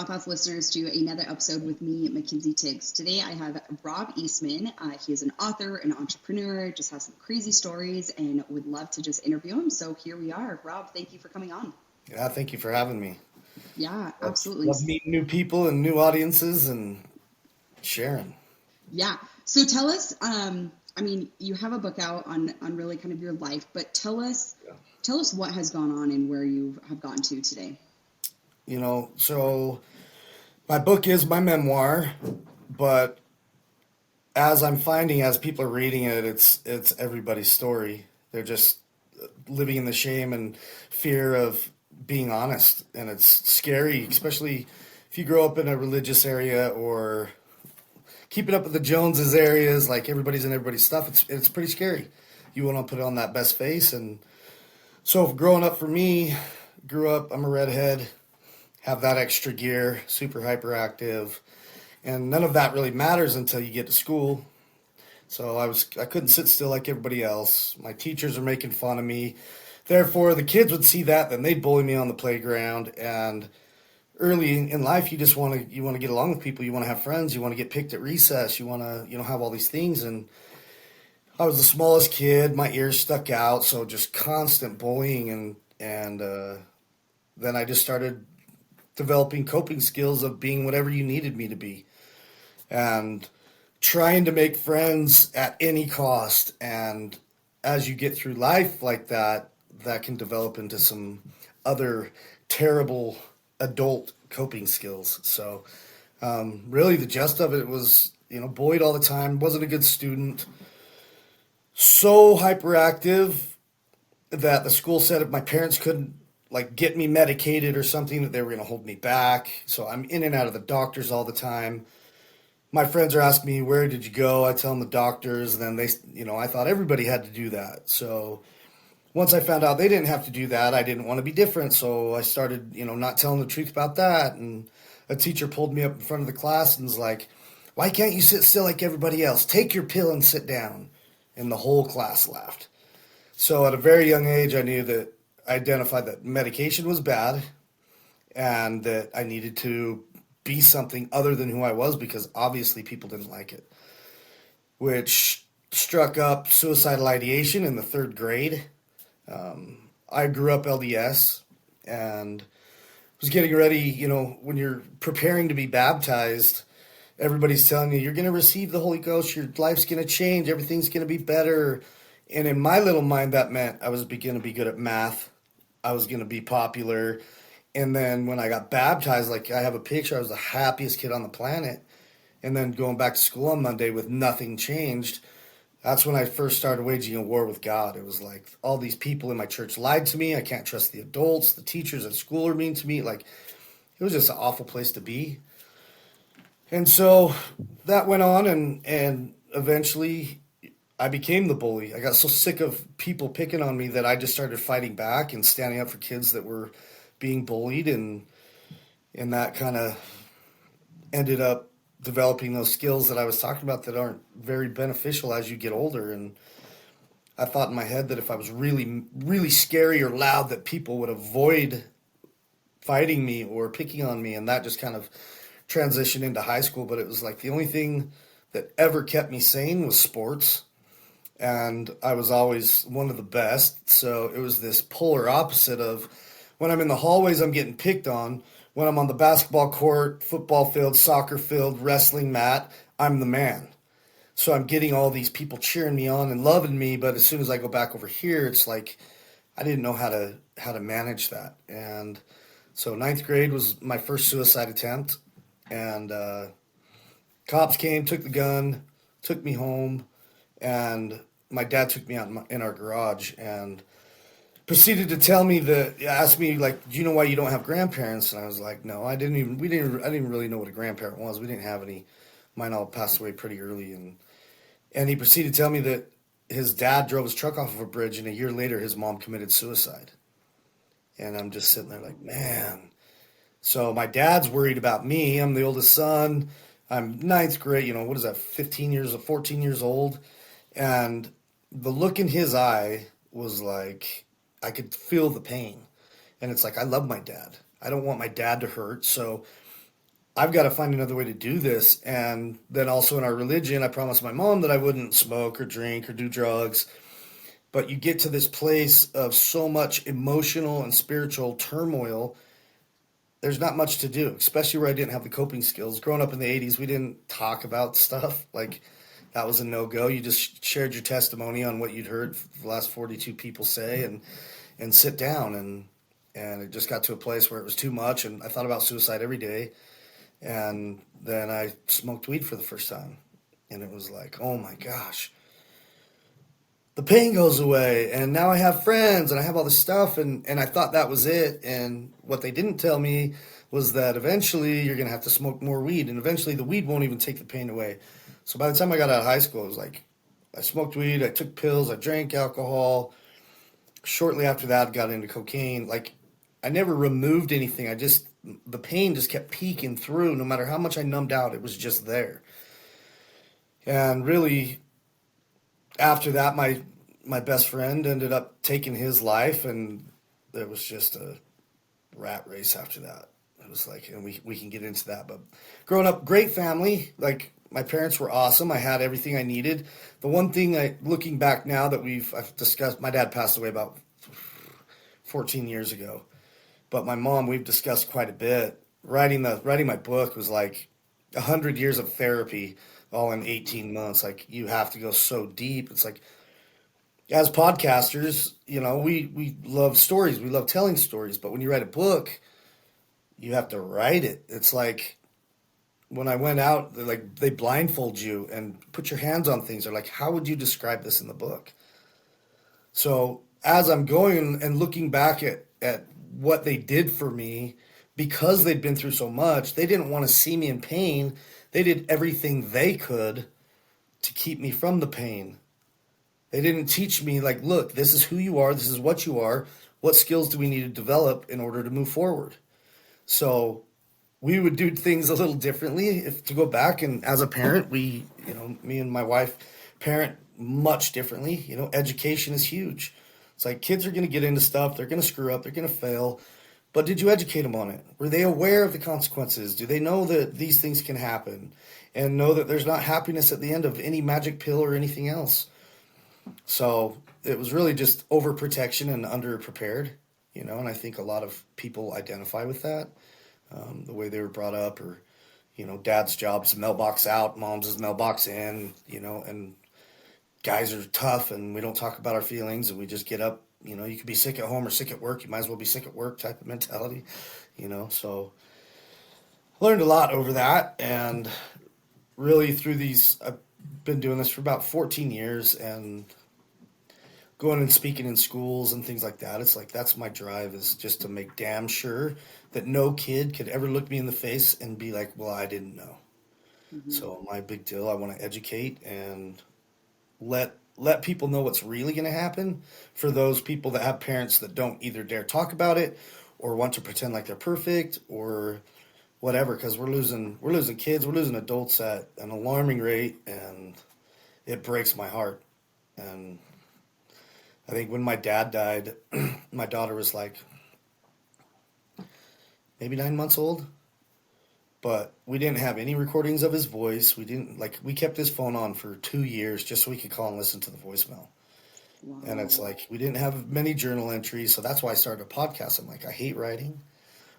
podcast listeners to another episode with me, Mackenzie Tiggs. Today I have Rob Eastman. He is an author, an entrepreneur, just has some crazy stories, and would love to just interview him. So here we are. Rob, thank you for coming on. Yeah, thank you for having me. Yeah, absolutely. Love meeting new people and new audiences and sharing. Yeah. So tell us, you have a book out on really kind of your life, but tell us what has gone on and where you have gotten to today. So my book is my memoir, but as I'm finding, as people are reading it, it's everybody's story. They're just living in the shame and fear of being honest, and it's scary, especially if you grow up in a religious area or keeping up with the Joneses areas, like everybody's in everybody's stuff. It's pretty scary. You want to put on that best face, and so growing up for me, I'm a redhead, have that extra gear, super hyperactive, and none of that really matters until you get to school. So I couldn't sit still like everybody else. My teachers are making fun of me. Therefore, the kids would see that, then they'd bully me on the playground. And early in life, you want to get along with people. You want to have friends. You want to get picked at recess. You want to have all these things. And I was the smallest kid. My ears stuck out, so just constant bullying. And then I just started developing coping skills of being whatever you needed me to be, and trying to make friends at any cost. And as you get through life like that, that can develop into some other terrible adult coping skills. So really the gist of it was, bullied all the time, wasn't a good student, so hyperactive that the school said if my parents couldn't get me medicated or something, that they were going to hold me back. So I'm in and out of the doctors all the time. My friends are asking me, where did you go? I tell them the doctors, and then I thought everybody had to do that. So once I found out they didn't have to do that, I didn't want to be different. So I started, not telling the truth about that. And a teacher pulled me up in front of the class and was like, why can't you sit still like everybody else? Take your pill and sit down. And the whole class laughed. So at a very young age, I identified that medication was bad and that I needed to be something other than who I was, because obviously people didn't like it, which struck up suicidal ideation in the third grade. I grew up LDS and was getting ready, when you're preparing to be baptized, everybody's telling you, you're going to receive the Holy Ghost, your life's going to change, everything's going to be better. And in my little mind, that meant I was going to be good at math. I was going to be popular. And then when I got baptized, I have a picture, I was the happiest kid on the planet. And then going back to school on Monday with nothing changed, that's when I first started waging a war with God. It was like all these people in my church lied to me. I can't trust the adults. The teachers at school are mean to me. It was just an awful place to be. And so that went on, and eventually I became the bully. I got so sick of people picking on me that I just started fighting back and standing up for kids that were being bullied, and that kind of ended up developing those skills that I was talking about that aren't very beneficial as you get older. And I thought in my head that if I was really, really scary or loud, that people would avoid fighting me or picking on me, and that just kind of transitioned into high school. But it was the only thing that ever kept me sane was sports. And I was always one of the best. So it was this polar opposite of when I'm in the hallways, I'm getting picked on. When I'm on the basketball court, football field, soccer field, wrestling mat, I'm the man. So I'm getting all these people cheering me on and loving me. But as soon as I go back over here, it's like I didn't know how to manage that. And so ninth grade was my first suicide attempt. And cops came, took the gun, took me home. And my dad took me out in our garage and proceeded to tell me asked me, do you know why you don't have grandparents? And I was like, no, I didn't really know what a grandparent was. We didn't have any. Mine all passed away pretty early. And he proceeded to tell me that his dad drove his truck off of a bridge, and a year later his mom committed suicide. And I'm just sitting there like, man. So my dad's worried about me. I'm the oldest son. I'm ninth grade, 14 years old. And the look in his eye was like, I could feel the pain. And it's like, I love my dad. I don't want my dad to hurt. So I've got to find another way to do this. And then also in our religion, I promised my mom that I wouldn't smoke or drink or do drugs. But you get to this place of so much emotional and spiritual turmoil, there's not much to do, especially where I didn't have the coping skills. Growing up in the 80s, we didn't talk about stuff. Like, that was a no-go. You just shared your testimony on what you'd heard the last 42 people say and sit down. And it just got to a place where it was too much, and I thought about suicide every day. And then I smoked weed for the first time. And it was like, oh my gosh, the pain goes away. And now I have friends and I have all this stuff. And I thought that was it. And what they didn't tell me was that eventually you're going to have to smoke more weed. And eventually the weed won't even take the pain away. So by the time I got out of high school, it was like, I smoked weed, I took pills, I drank alcohol. Shortly after that, I got into cocaine. Like, I never removed anything. The pain just kept peeking through. No matter how much I numbed out, it was just there. And really, after that, my best friend ended up taking his life, and it was just a rat race after that. It was like, and we can get into that. But growing up, great family. Like, my parents were awesome. I had everything I needed. The one thing looking back now that I've discussed, my dad passed away about 14 years ago. But my mom, we've discussed quite a bit. Writing my book was like 100 years of therapy, all in 18 months. Like, you have to go so deep. It's like, as podcasters, we love stories. We love telling stories. But when you write a book, you have to write it. It's like, when I went out, they blindfold you and put your hands on things. They're like, how would you describe this in the book? So as I'm going and looking back at what they did for me, because they'd been through so much, they didn't want to see me in pain. They did everything they could to keep me from the pain. They didn't teach me, like, look, this is who you are. This is what you are. What skills do we need to develop in order to move forward? So we would do things a little differently. If to go back, and as a parent, me and my wife parent much differently. Education is huge. It's like, kids are going to get into stuff. They're going to screw up. They're going to fail. But did you educate them on it? Were they aware of the consequences? Do they know that these things can happen? And know that there's not happiness at the end of any magic pill or anything else? So it was really just overprotection and underprepared, and I think a lot of people identify with that. The way they were brought up, or, dad's job's mailbox out, mom's is mailbox in, and guys are tough and we don't talk about our feelings and we just get up, you could be sick at home or sick at work. You might as well be sick at work type of mentality, so I learned a lot over that. And really I've been doing this for about 14 years and going and speaking in schools and things like that. It's like, that's my drive, is just to make damn sure that no kid could ever look me in the face and be like, well, I didn't know. Mm-hmm. So my big deal, I want to educate and let people know what's really going to happen for those people that have parents that don't either dare talk about it or want to pretend like they're perfect or whatever, because we're losing kids, we're losing adults at an alarming rate, and it breaks my heart. And I think when my dad died, my daughter was like maybe 9 months old, but we didn't have any recordings of his voice. We kept his phone on for 2 years just so we could call and listen to the voicemail. Wow. And it's like, we didn't have many journal entries. So that's why I started a podcast. I'm like, I hate writing,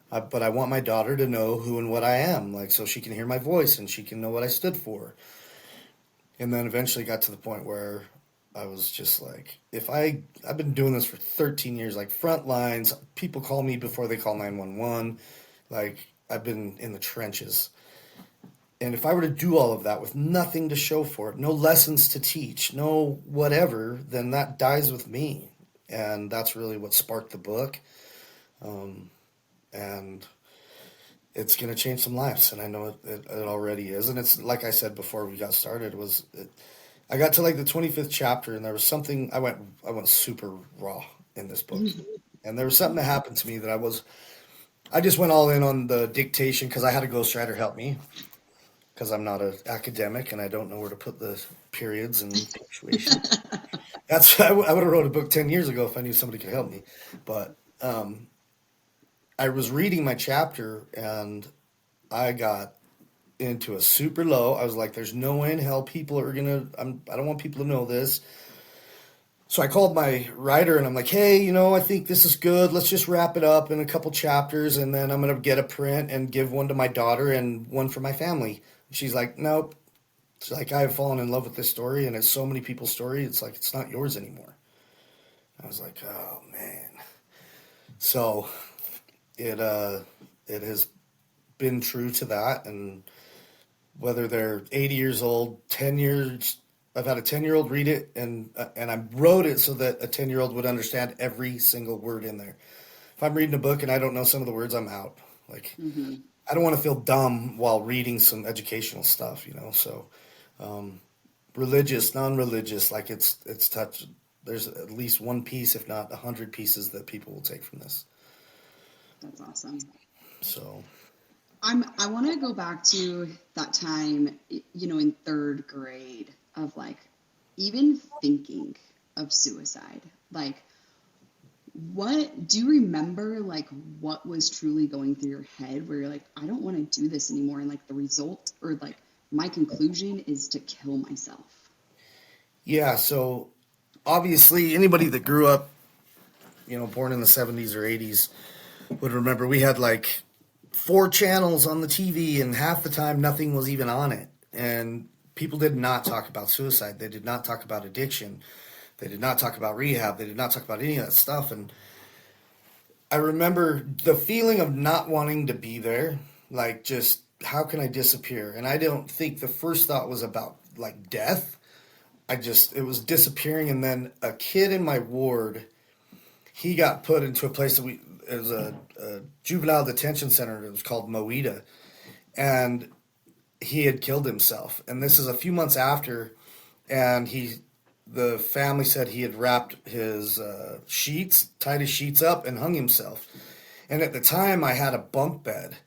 but I want my daughter to know who and what I am, like, so she can hear my voice and she can know what I stood for. And then eventually got to the point where I was just like, I've been doing this for 13 years, like, front lines, people call me before they call 911. Like, I've been in the trenches. And if I were to do all of that with nothing to show for it, no lessons to teach, no whatever, then that dies with me. And that's really what sparked the book. And it's going to change some lives. And I know it already is. And it's, like I said before we got started, I got to like the 25th chapter, and there was something, I went super raw in this book. And there was something that happened to me that I just went all in on the dictation, because I had a ghostwriter help me, because I'm not an academic and I don't know where to put the periods and punctuation. I would have wrote a book 10 years ago if I knew somebody could help me. But I was reading my chapter, and I got into a super low. I was like, there's no way in hell people are gonna, I don't want people to know this. So I called my writer and I'm like, hey, I think this is good. Let's just wrap it up in a couple chapters and then I'm going to get a print and give one to my daughter and one for my family. She's like, nope. It's like, I've fallen in love with this story and it's so many people's story. It's like, it's not yours anymore. I was like, oh man. So it has been true to that. And whether they're 80 years old, 10 years, I've had a 10-year-old read it, and I wrote it so that a 10-year-old would understand every single word in there. If I'm reading a book and I don't know some of the words, I'm out. Like, I don't want to feel dumb while reading some educational stuff. So, religious, non-religious, like it's touched. There's at least one piece, if not 100 pieces, that people will take from this. That's awesome. So, I want to go back to that time, in third grade of like even thinking of suicide. Like, what do you remember? Like, what was truly going through your head where you're like, I don't want to do this anymore, and like the result or like my conclusion is to kill myself. yeah. So obviously, anybody that grew up, born in the 70s or 80s, would remember we had like 4 channels on the TV, and half the time nothing was even on it. And people did not talk about suicide. They did not talk about addiction. They did not talk about rehab. They did not talk about any of that stuff. And I remember the feeling of not wanting to be there, like just how can I disappear? And I don't think the first thought was about like death. It was disappearing. And then a kid in my ward, he got put into a place that it was a juvenile detention center. It was called Moita. And he had killed himself. And this is a few months after, and the family said he had wrapped his sheets, tied his sheets up, and hung himself. And at the time, I had a bunk bed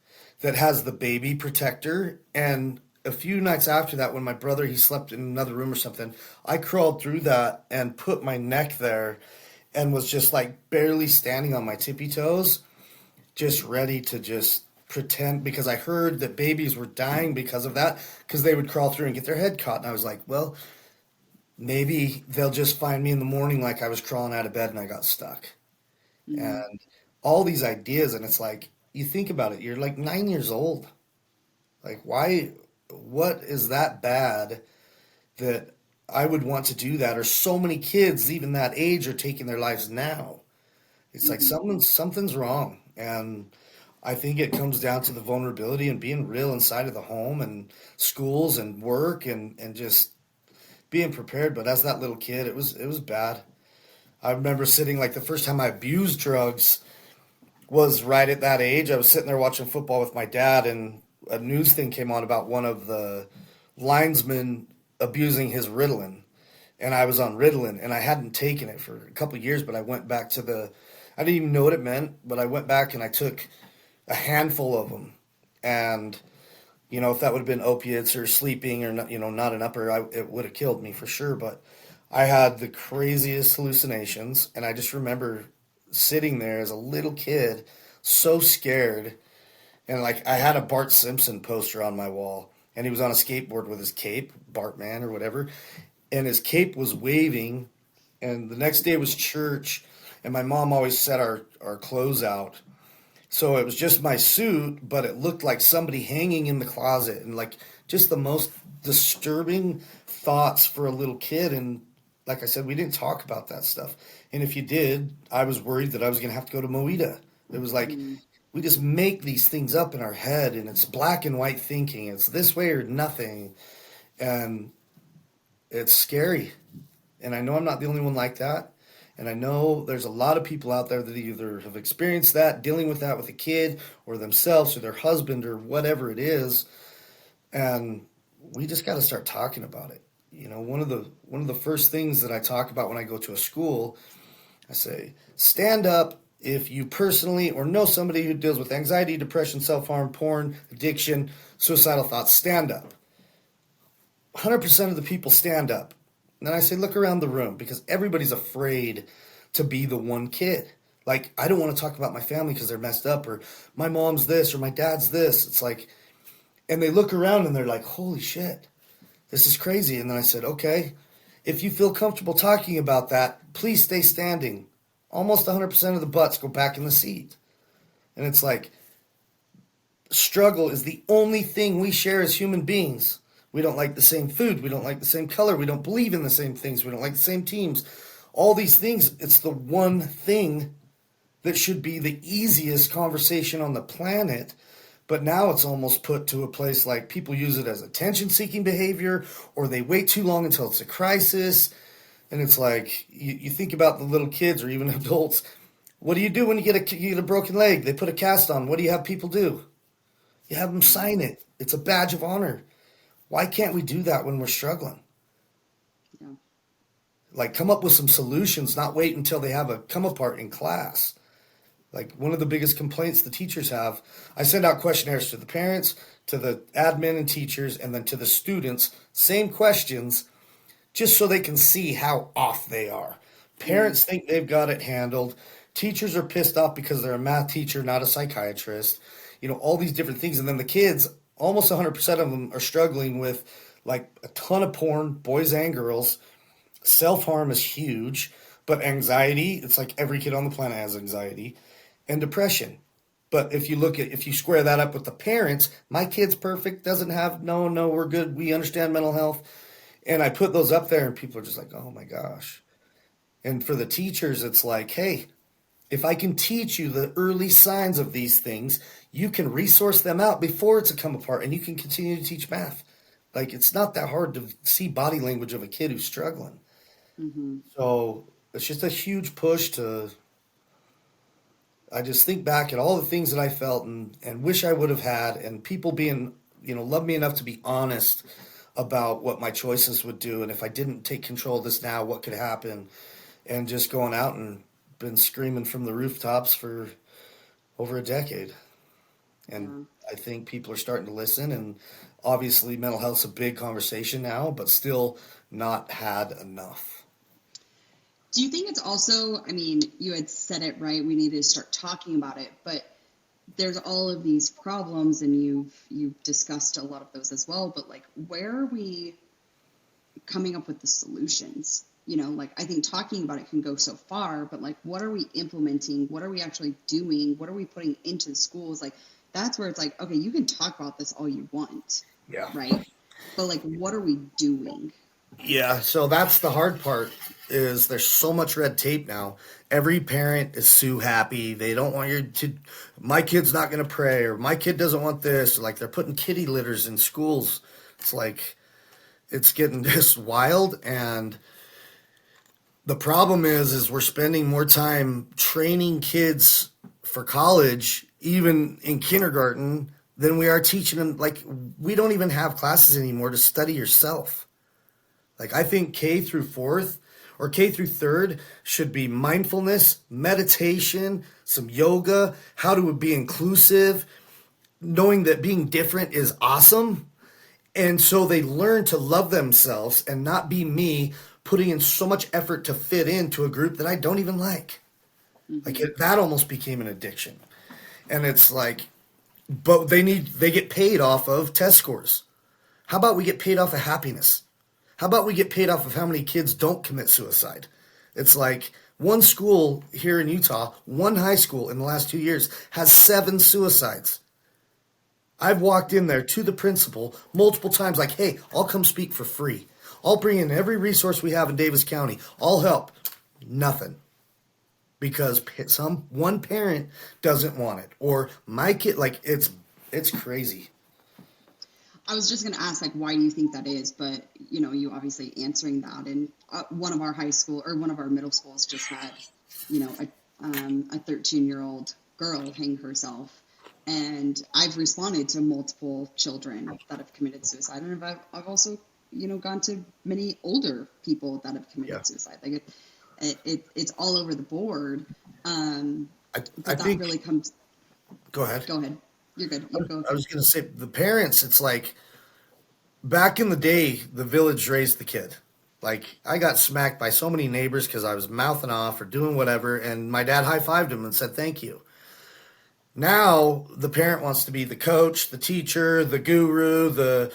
that has the baby protector. And a few nights after that, when my brother, he slept in another room or something, I crawled through that and put my neck there and was just like barely standing on my tippy toes, just ready to just pretend, because I heard that babies were dying because of that, because they would crawl through and get their head caught. And I was like, well, maybe they'll just find me in the morning like I was crawling out of bed and I got stuck. And all these ideas, and it's like, you think about it, you're like 9 years old. Like, why, what is that bad that I would want to do that? Or so many kids, even that age, are taking their lives now. It's like something's wrong. And I think it comes down to the vulnerability and being real inside of the home and schools and work and just being prepared. But as that little kid, it was bad. I remember sitting, like the first time I abused drugs was right at that age. I was sitting there watching football with my dad, and a news thing came on about one of the linesmen abusing his Ritalin. And I was on Ritalin, and I hadn't taken it for a couple of years, but I went back to I didn't even know what it meant, but I went back and I took a handful of them. And, if that would have been opiates or sleeping or, not an upper, it would have killed me for sure. But I had the craziest hallucinations, and I just remember sitting there as a little kid, so scared. And like, I had a Bart Simpson poster on my wall, and he was on a skateboard with his cape, Bartman or whatever, and his cape was waving. And the next day was church, and my mom always set our clothes out. So it was just my suit, but it looked like somebody hanging in the closet, and like just the most disturbing thoughts for a little kid. And like I said, we didn't talk about that stuff. And if you did, I was worried that I was going to have to go to Moita. It was like, we just make these things up in our head, and it's black and white thinking. It's this way or nothing. And it's scary. And I know I'm not the only one like that. And I know there's a lot of people out there that either have experienced that, dealing with that with a kid or themselves or their husband or whatever it is. And we just got to start talking about it. One of the first things that I talk about when I go to a school, I say, stand up if you personally or know somebody who deals with anxiety, depression, self-harm, porn, addiction, suicidal thoughts. Stand up. 100% of the people stand up. And then I say, look around the room, because everybody's afraid to be the one kid. Like, I don't want to talk about my family because they're messed up, or my mom's this, or my dad's this. It's like, And they look around and they're like, holy shit, this is crazy. And then I said, okay, if you feel comfortable talking about that, please stay standing. Almost 100% of the butts go back in the seat. And it's like, struggle is the only thing we share as human beings. We don't like the same food. We don't like the same color. We don't believe in the same things. We don't like the same teams. All these things, it's the one thing that should be the easiest conversation on the planet. But now it's almost put to a place like people use it as attention-seeking behavior, or they wait too long until it's a crisis. And it's like, you think about the little kids or even adults. What do you do when you get a broken leg? They put a cast on. What do you have people do? You have them sign it. It's a badge of honor. Why can't we do that when we're struggling? Yeah. Like, come up with some solutions, not wait until they have a come apart in class. Like, one of the biggest complaints the teachers have, I send out questionnaires to the parents, to the admin and teachers, and then to the students. Same questions, just so they can see how off they are. Parents think they've got it handled. Teachers are pissed off because they're a math teacher, not a psychiatrist. You know, all these different things. And then the kids, almost 100% of them are struggling with, like, a ton of porn, boys and girls. Self-harm is huge. But anxiety, it's like every kid on the planet has anxiety. And depression. But if you square that up with the parents, my kid's perfect, doesn't have, no, we're good, we understand mental health. And I put those up there and people are just like, oh my gosh. And for the teachers, it's like, hey, if I can teach you the early signs of these things, you can resource them out before it's a come apart and you can continue to teach math. Like, it's not that hard to see body language of a kid who's struggling. Mm-hmm. So it's just a huge push to, I just think back at all the things that I felt and wish I would have had, and people being, love me enough to be honest about what my choices would do. And if I didn't take control of this now, what could happen? And just going out and been screaming from the rooftops for over a decade. And I think people are starting to listen. And obviously mental health's a big conversation now, but still not had enough. Do you think it's also, I mean, you had said it right, we need to start talking about it, but there's all of these problems and you've discussed a lot of those as well, but like, where are we coming up with the solutions? Like, I think talking about it can go so far, but like, what are we implementing? What are we actually doing? What are we putting into the schools? Like, that's where it's like, okay, you can talk about this all you want. Yeah. Right? But like, what are we doing? Yeah, so that's the hard part, is there's so much red tape now. Every parent is sue happy. They don't want my kid's not going to pray, or my kid doesn't want this. Like, they're putting kitty litters in schools. It's like, it's getting this wild. And the problem is we're spending more time training kids for college, even in kindergarten, than we are teaching them. Like, we don't even have classes anymore to study yourself. Like, I think K through 4th or K through 3rd should be mindfulness, meditation, some yoga, how to be inclusive, knowing that being different is awesome. And so they learn to love themselves and not be me putting in so much effort to fit into a group that I don't even like. Like, that almost became an addiction. And it's like, but they get paid off of test scores. How about we get paid off of happiness? How about we get paid off of how many kids don't commit suicide? It's like, one school here in Utah, one high school in the last 2 years has 7 suicides. I've walked in there to the principal multiple times like, hey, I'll come speak for free. I'll bring in every resource we have in Davis County. I'll help. Nothing. Because one parent doesn't want it. Or my kid, like, it's crazy. I was just going to ask, like, why do you think that is? But, you obviously answering that. And one of our middle schools just had, a 13-year-old girl hang herself. And I've responded to multiple children that have committed suicide. And I've also, gone to many older people that have committed suicide. Like, it's all over the board. I think really comes. Go ahead. Go ahead. You're good. I was going to say, the parents, it's like, back in the day, the village raised the kid. Like, I got smacked by so many neighbors because I was mouthing off or doing whatever, and my dad high-fived him and said thank you. Now the parent wants to be the coach, the teacher, the guru, the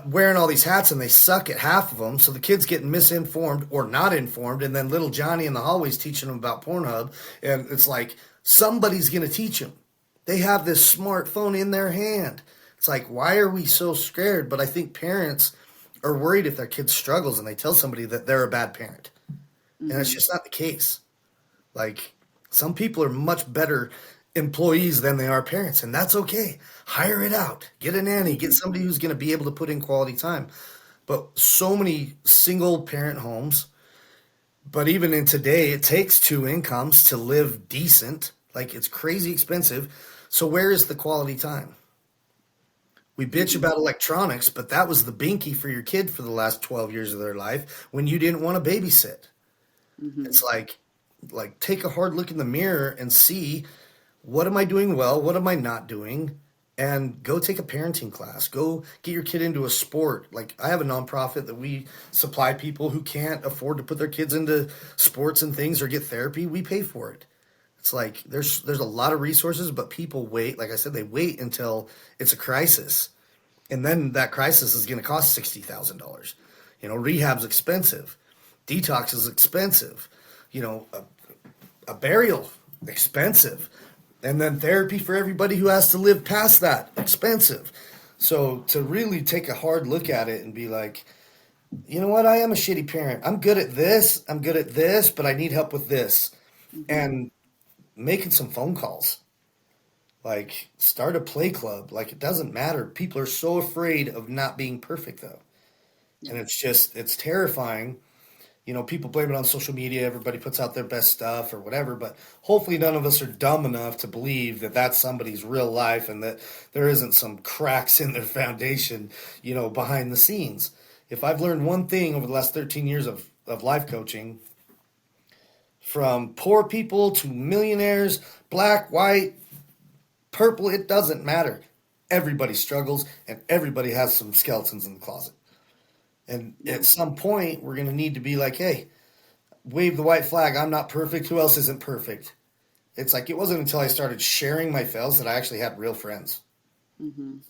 wearing all these hats, and they suck at half of them. So the kid's getting misinformed or not informed, and then little Johnny in the hallways teaching them about Pornhub, and it's like somebody's going to teach them. They have this smartphone in their hand. It's like, why are we so scared? But I think parents are worried if their kid struggles and they tell somebody that they're a bad parent. And it's just not the case. Like, some people are much better employees than they are parents, and that's okay. Hire it out. Get a nanny. Get somebody who's going to be able to put in quality time. But so many single parent homes, but even in today, it takes two incomes to live decent. Like, it's crazy expensive. So where is the quality time? We bitch about electronics, but that was the binky for your kid for the last 12 years of their life when you didn't want to babysit. It's like take a hard look in the mirror and see, what am I doing well? What am I not doing? And go take a parenting class. Go get your kid into a sport. Like, I have a nonprofit that we supply people who can't afford to put their kids into sports and things or get therapy. We pay for it. It's like there's a lot of resources, but people wait. Like I said, they wait until it's a crisis. And then that crisis is going to cost $60,000. Rehab's expensive. Detox is expensive. A burial, expensive. And then therapy for everybody who has to live past that, expensive. So to really take a hard look at it and be like, you know what, I am a shitty parent. I'm good at this, but I need help with this. And making some phone calls. Like, start a play club. Like, it doesn't matter. People are so afraid of not being perfect, though. Yeah. And it's terrifying. People blame it on social media. Everybody puts out their best stuff or whatever, but hopefully none of us are dumb enough to believe that that's somebody's real life and that there isn't some cracks in their foundation, behind the scenes. If I've learned one thing over the last 13 years of life coaching, from poor people to millionaires, black, white, purple, it doesn't matter. Everybody struggles and everybody has some skeletons in the closet. And at some point, we're going to need to be like, hey, wave the white flag. I'm not perfect. Who else isn't perfect? It's like, it wasn't until I started sharing my fails that I actually had real friends.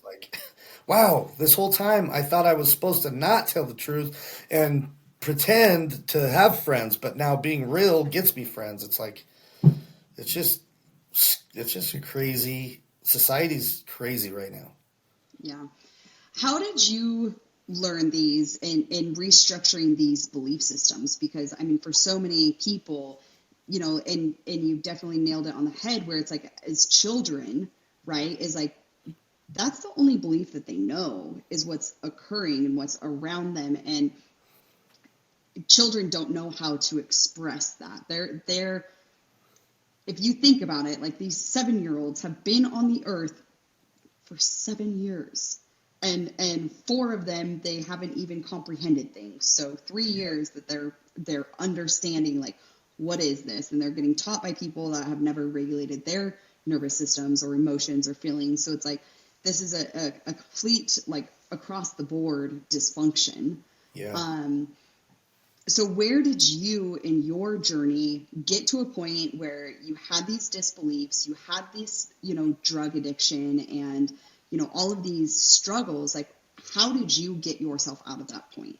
Like, wow, this whole time I thought I was supposed to not tell the truth and pretend to have friends, but now being real gets me friends. It's like, it's just a crazy, society's crazy right now. Yeah. How did you learn these and restructuring these belief systems? Because I mean, for so many people, and you definitely nailed it on the head, where it's like, as children, right, is like, that's the only belief that they know is what's occurring and what's around them. And children don't know how to express that. They're if you think about it, like, these 7-year-olds have been on the earth for 7 years. And 4 of them, they haven't even comprehended things. So 3 years that they're understanding, like, what is this? And they're getting taught by people that have never regulated their nervous systems or emotions or feelings. So it's like, this is a complete, like, across the board dysfunction. Yeah. So where did you, in your journey, get to a point where you had these disbeliefs, you had this, drug addiction and, all of these struggles? Like, how did you get yourself out of that point?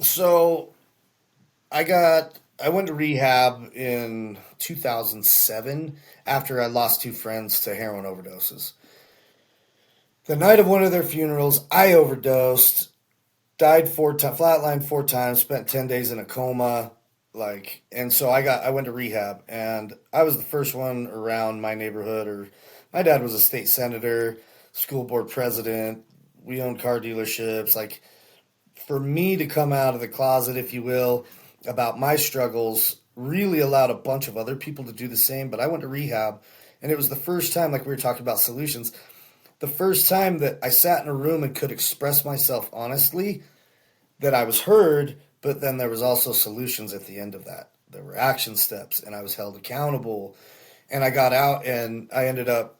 So I went to rehab in 2007 after I lost 2 friends to heroin overdoses. The night of one of their funerals, I overdosed, died 4 times, flatlined 4 times, spent 10 days in a coma. And so I went to rehab, and I was the first one around my neighborhood. Or my dad was a state senator, school board president. We owned car dealerships. Like, for me to come out of the closet, if you will, about my struggles, really allowed a bunch of other people to do the same. But I went to rehab, and it was the first time, like we were talking about solutions, the first time that I sat in a room and could express myself honestly, that I was heard. But then there was also solutions at the end of that. There were action steps, and I was held accountable. And I got out, and I ended up,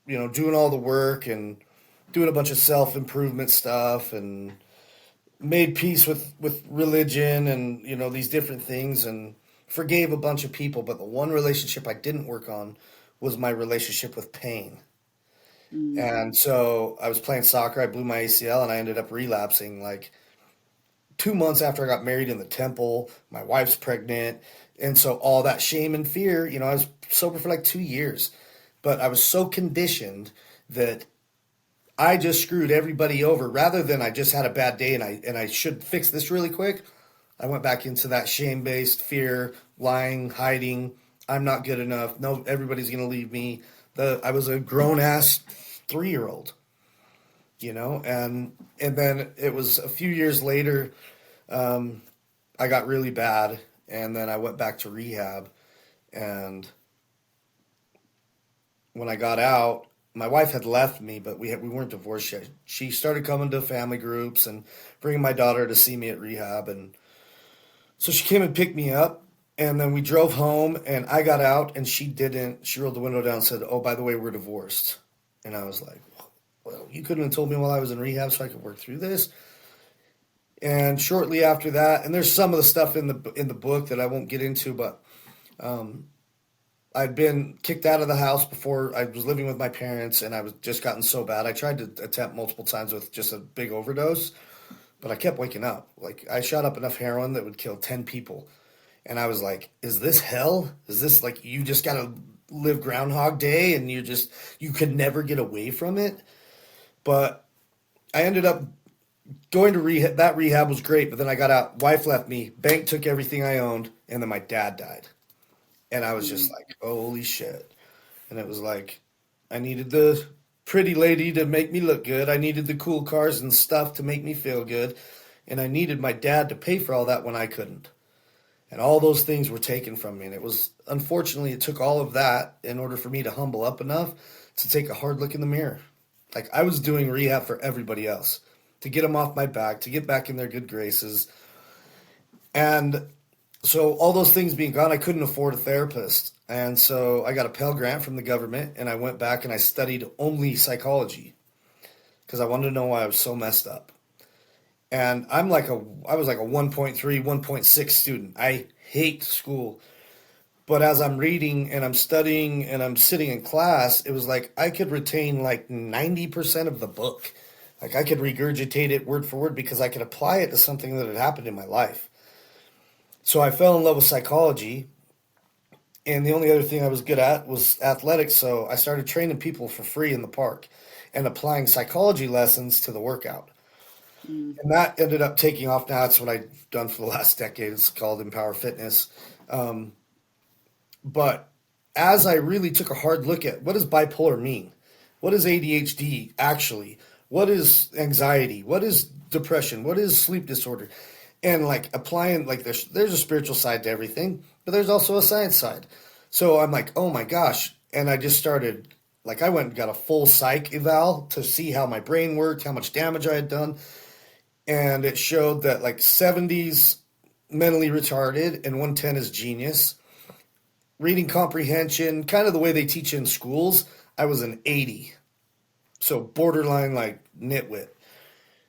doing all the work and doing a bunch of self-improvement stuff, and made peace with religion and, these different things, and forgave a bunch of people, but the one relationship I didn't work on was my relationship with pain. Mm. And so I was playing soccer, I blew my ACL, and I ended up relapsing like 2 months after I got married in the temple. My wife's pregnant. And so all that shame and fear, I was sober for like 2 years, but I was so conditioned that I just screwed everybody over rather than I just had a bad day and I should fix this really quick. I went back into that shame-based fear, lying, hiding. I'm not good enough. No, everybody's gonna leave me. I was a grown-ass 3-year-old, and then it was a few years later, I got really bad, and then I went back to rehab. And when I got out, my wife had left me, but we weren't divorced yet. She started coming to family groups and bringing my daughter to see me at rehab, and so she came and picked me up, and then we drove home, and I got out, and she didn't. She rolled the window down and said, "Oh, by the way, we're divorced." And I was like, "Well, you couldn't have told me while I was in rehab so I could work through this." And shortly after that, and there's some of the stuff in the book that I won't get into, but um, I'd been kicked out of the house before. I was living with my parents, and I was just gotten so bad. I tried to attempt multiple times with just a big overdose, but I kept waking up. Like I shot up enough heroin that would kill 10 people. And I was like, is this hell? Is this like you just gotta live Groundhog Day and you could never get away from it? But I ended up going to rehab. That rehab was great, but then I got out. Wife left me. Bank took everything I owned, and then my dad died. And I was just Mm. like, holy shit. And it was like, I needed the pretty lady to make me look good. I needed the cool cars and stuff to make me feel good. And I needed my dad to pay for all that when I couldn't. And all those things were taken from me. And unfortunately, it took all of that in order for me to humble up enough to take a hard look in the mirror. Like I was doing rehab for everybody else to get them off my back, to get back in their good graces. And so all those things being gone, I couldn't afford a therapist. And so I got a Pell Grant from the government, and I went back and I studied only psychology because I wanted to know why I was so messed up. And I was like a 1.3, 1.6 student. I hate school. But as I'm reading and I'm studying and I'm sitting in class, it was like I could retain like 90% of the book. Like I could regurgitate it word for word because I could apply it to something that had happened in my life. So I fell in love with psychology, and the only other thing I was good at was athletics. So I started training people for free in the park and applying psychology lessons to the workout. Mm. And that ended up taking off. Now that's what I've done for the last decade. It's called Empower Fitness. Um, but as I really took a hard look at what does bipolar mean? What is ADHD actually? What is anxiety? What is depression? What is sleep disorder? And like applying, like there's a spiritual side to everything, but there's also a science side. So I'm like, oh my gosh. And I just started, like I went and got a full psych eval to see how my brain worked, how much damage I had done. And it showed that like 70's mentally retarded and 110 is genius. Reading comprehension, kind of the way they teach in schools, I was an 80. So borderline like nitwit.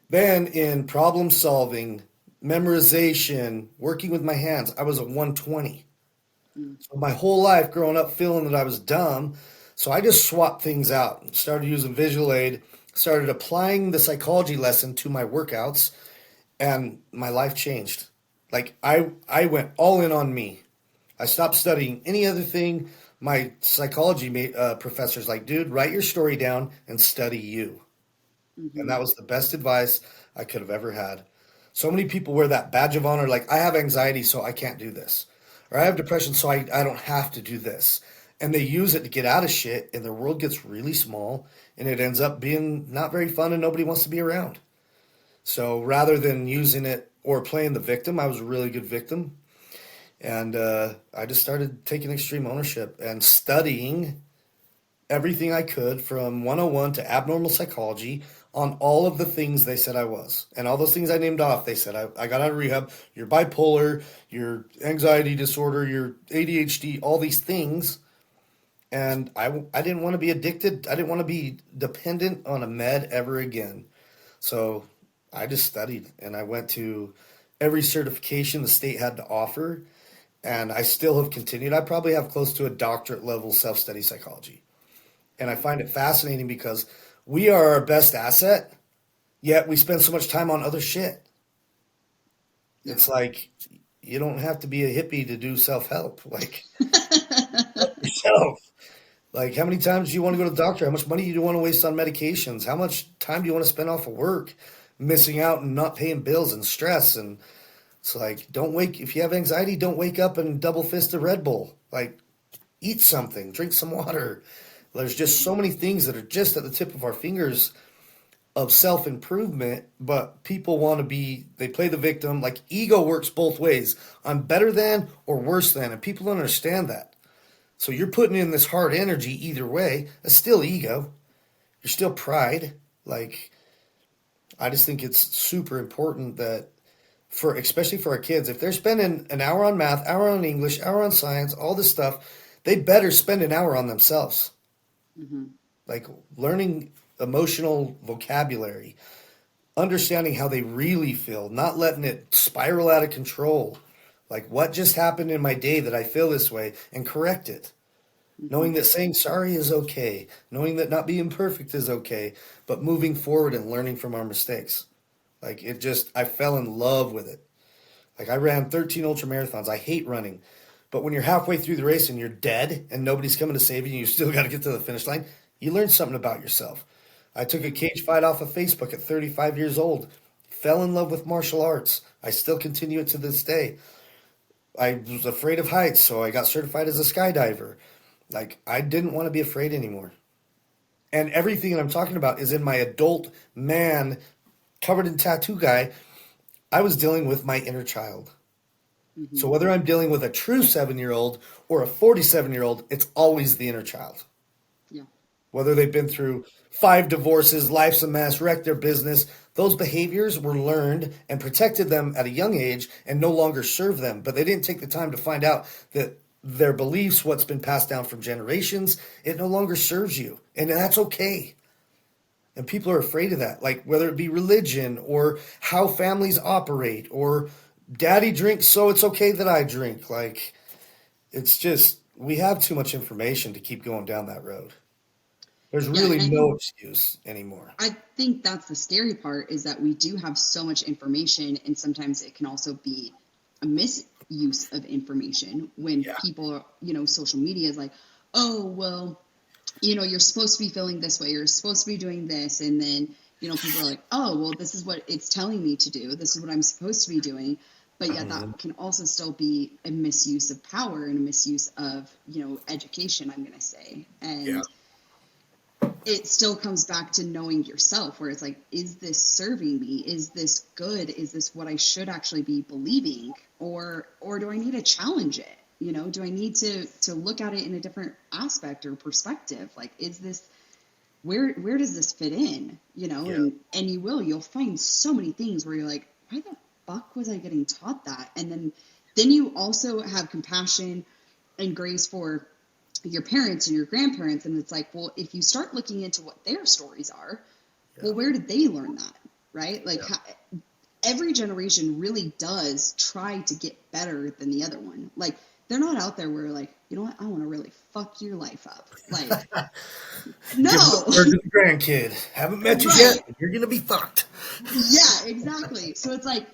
Then in problem solving, memorization, working with my hands, I was a 120. Mm. So my whole life growing up feeling that I was dumb, so I just swapped things out and started using visual aid, started applying the psychology lesson to my workouts, and my life changed. Like I went all in on me. I stopped studying any other thing. My psychology professor's like, dude, write your story down and study you. And Mm-hmm. that was the best advice I could have ever had. So many people wear that badge of honor, like, I have anxiety, so I can't do this. Or I have depression, so I don't have to do this. And they use it to get out of shit, and their world gets really small, and it ends up being not very fun, and nobody wants to be around. So rather than using it or playing the victim, I was a really good victim. And I just started taking extreme ownership and studying everything I could from 101 to abnormal psychology on all of the things they said I was. And all those things I named off, they said, I got out of rehab, you're bipolar, your anxiety disorder, your ADHD, all these things. And I didn't want to be addicted. I didn't want to be dependent on a med ever again. So I just studied and I went to every certification the state had to offer. and I still have continued. I probably have close to a doctorate level self-study psychology. And I find it fascinating because we are our best asset, yet we spend so much time on other shit. Yeah. It's like you don't have to be a hippie to do self-help. Like yourself. Like how many times do you want to go to the doctor? How much money do you want to waste on medications? How much time do you want to spend off of work, missing out and not paying bills and stress? And it's like if you have anxiety, don't wake up and double fist a Red Bull. Like eat something, drink some water. There's just so many things that are just at the tip of our fingers of self improvement, but people want to they play the victim. Like ego works both ways. I'm better than or worse than, and people don't understand that. So you're putting in this hard energy either way. That's still ego. You're still pride. Like, I just think it's super important that especially for our kids, if they're spending an hour on math, hour on English, hour on science, all this stuff, they better spend an hour on themselves. Mm-hmm. Like learning emotional vocabulary, understanding how they really feel, not letting it spiral out of control. Like what just happened in my day that I feel this way and correct it. Mm-hmm. Knowing that saying sorry is okay, knowing that not being perfect is okay, but moving forward and learning from our mistakes. Like I fell in love with it. Like I ran 13 ultra marathons. I hate running. But when you're halfway through the race and you're dead and nobody's coming to save you and you still got to get to the finish line, you learn something about yourself. I took a cage fight off of Facebook at 35 years old. Fell in love with martial arts. I still continue it to this day. I was afraid of heights, so I got certified as a skydiver. Like, I didn't want to be afraid anymore. And everything that I'm talking about is in my adult man, covered in tattoo guy. I was dealing with my inner child. Mm-hmm. So whether I'm dealing with a true 7-year-old or a 47-year-old, it's always the inner child. Yeah. Whether they've been through 5 divorces, life's a mess, wrecked their business, those behaviors were learned and protected them at a young age and no longer serve them. But they didn't take the time to find out that their beliefs, what's been passed down from generations, it no longer serves you. And that's okay. And people are afraid of that, like whether it be religion or how families operate or daddy drinks, so it's okay that I drink. Like, it's just, we have too much information to keep going down that road. There's really no excuse anymore. I think that's the scary part, is that we do have so much information, and sometimes it can also be a misuse of information when people, social media is like, oh, well, you're supposed to be feeling this way, you're supposed to be doing this, and then, people are like, oh, well, this is what it's telling me to do, this is what I'm supposed to be doing. But yet that can also still be a misuse of power and a misuse of, education, I'm going to say. And it still comes back to knowing yourself, where it's like, is this serving me? Is this good? Is this what I should actually be believing? Or do I need to challenge it? Do I need to look at it in a different aspect or perspective? Like, is this, where does this fit in? And you'll find so many things where you're like, why the fuck was I getting taught that? And then you also have compassion and grace for your parents and your grandparents. And it's like, well, if you start looking into what their stories are, well, where did they learn that? Right? Like every generation really does try to get better than the other one. Like, they're not out there where like, you know what, I want to really fuck your life up. Like, no. Where's the grandkid? Haven't met you yet. You're going to be fucked. Yeah, exactly. So it's like,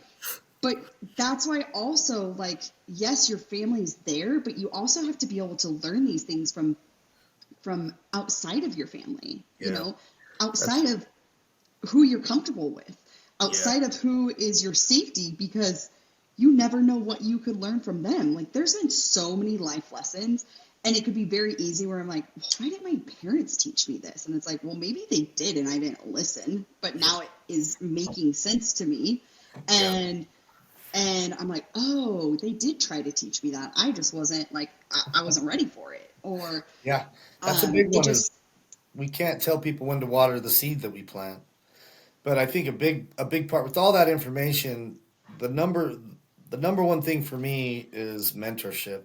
but that's why also, like, yes, your family's there, but you also have to be able to learn these things from outside of your family, outside of who you're comfortable with, outside of who is your safety, because you never know what you could learn from them. Like, there's been so many life lessons, and it could be very easy where I'm like, well, why didn't my parents teach me this? And it's like, well, maybe they did and I didn't listen, but now it is making sense to me. And I'm like, oh, they did try to teach me that. I just wasn't like, I wasn't ready for it. Or that's a big one. We can't tell people when to water the seed that we plant. But I think a big part with all that information, the number one thing for me is mentorship.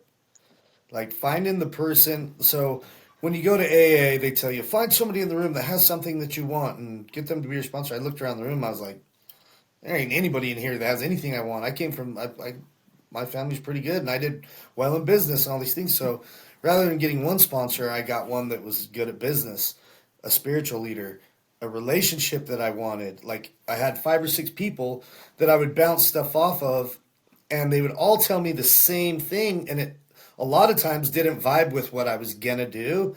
Like finding the person. So when you go to AA, they tell you, find somebody in the room that has something that you want and get them to be your sponsor. I looked around the room. I was like, there ain't anybody in here that has anything I want. I came from my family's pretty good, and I did well in business and all these things. So rather than getting one sponsor, I got one that was good at business, a spiritual leader, a relationship that I wanted. Like I had 5 or 6 people that I would bounce stuff off of, and they would all tell me the same thing, and it a lot of times didn't vibe with what I was gonna do.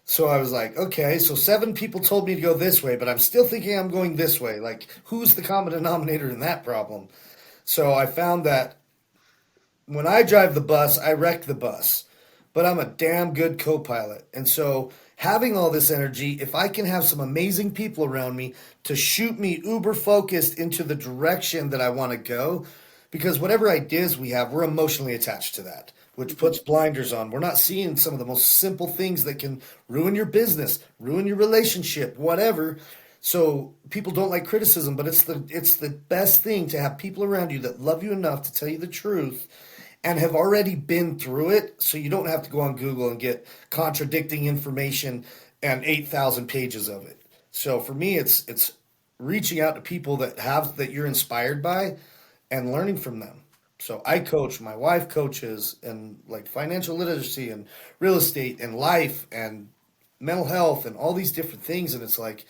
So I was like, okay, so 7 people told me to go this way, but I'm still thinking I'm going this way. Like, who's the common denominator in that problem? So I found that when I drive the bus, I wreck the bus, but I'm a damn good co pilot. And so having all this energy, if I can have some amazing people around me to shoot me uber focused into the direction that I want to go, because whatever ideas we have, we're emotionally attached to that, which puts blinders on. We're not seeing some of the most simple things that can ruin your business, ruin your relationship, whatever. So people don't like criticism, but it's the best thing to have people around you that love you enough to tell you the truth and have already been through it, so you don't have to go on Google and get contradicting information and 8,000 pages of it. So for me, it's reaching out to people that you're inspired by and learning from them. So I coach, my wife coaches, and like financial literacy and real estate and life and mental health and all these different things. And it's like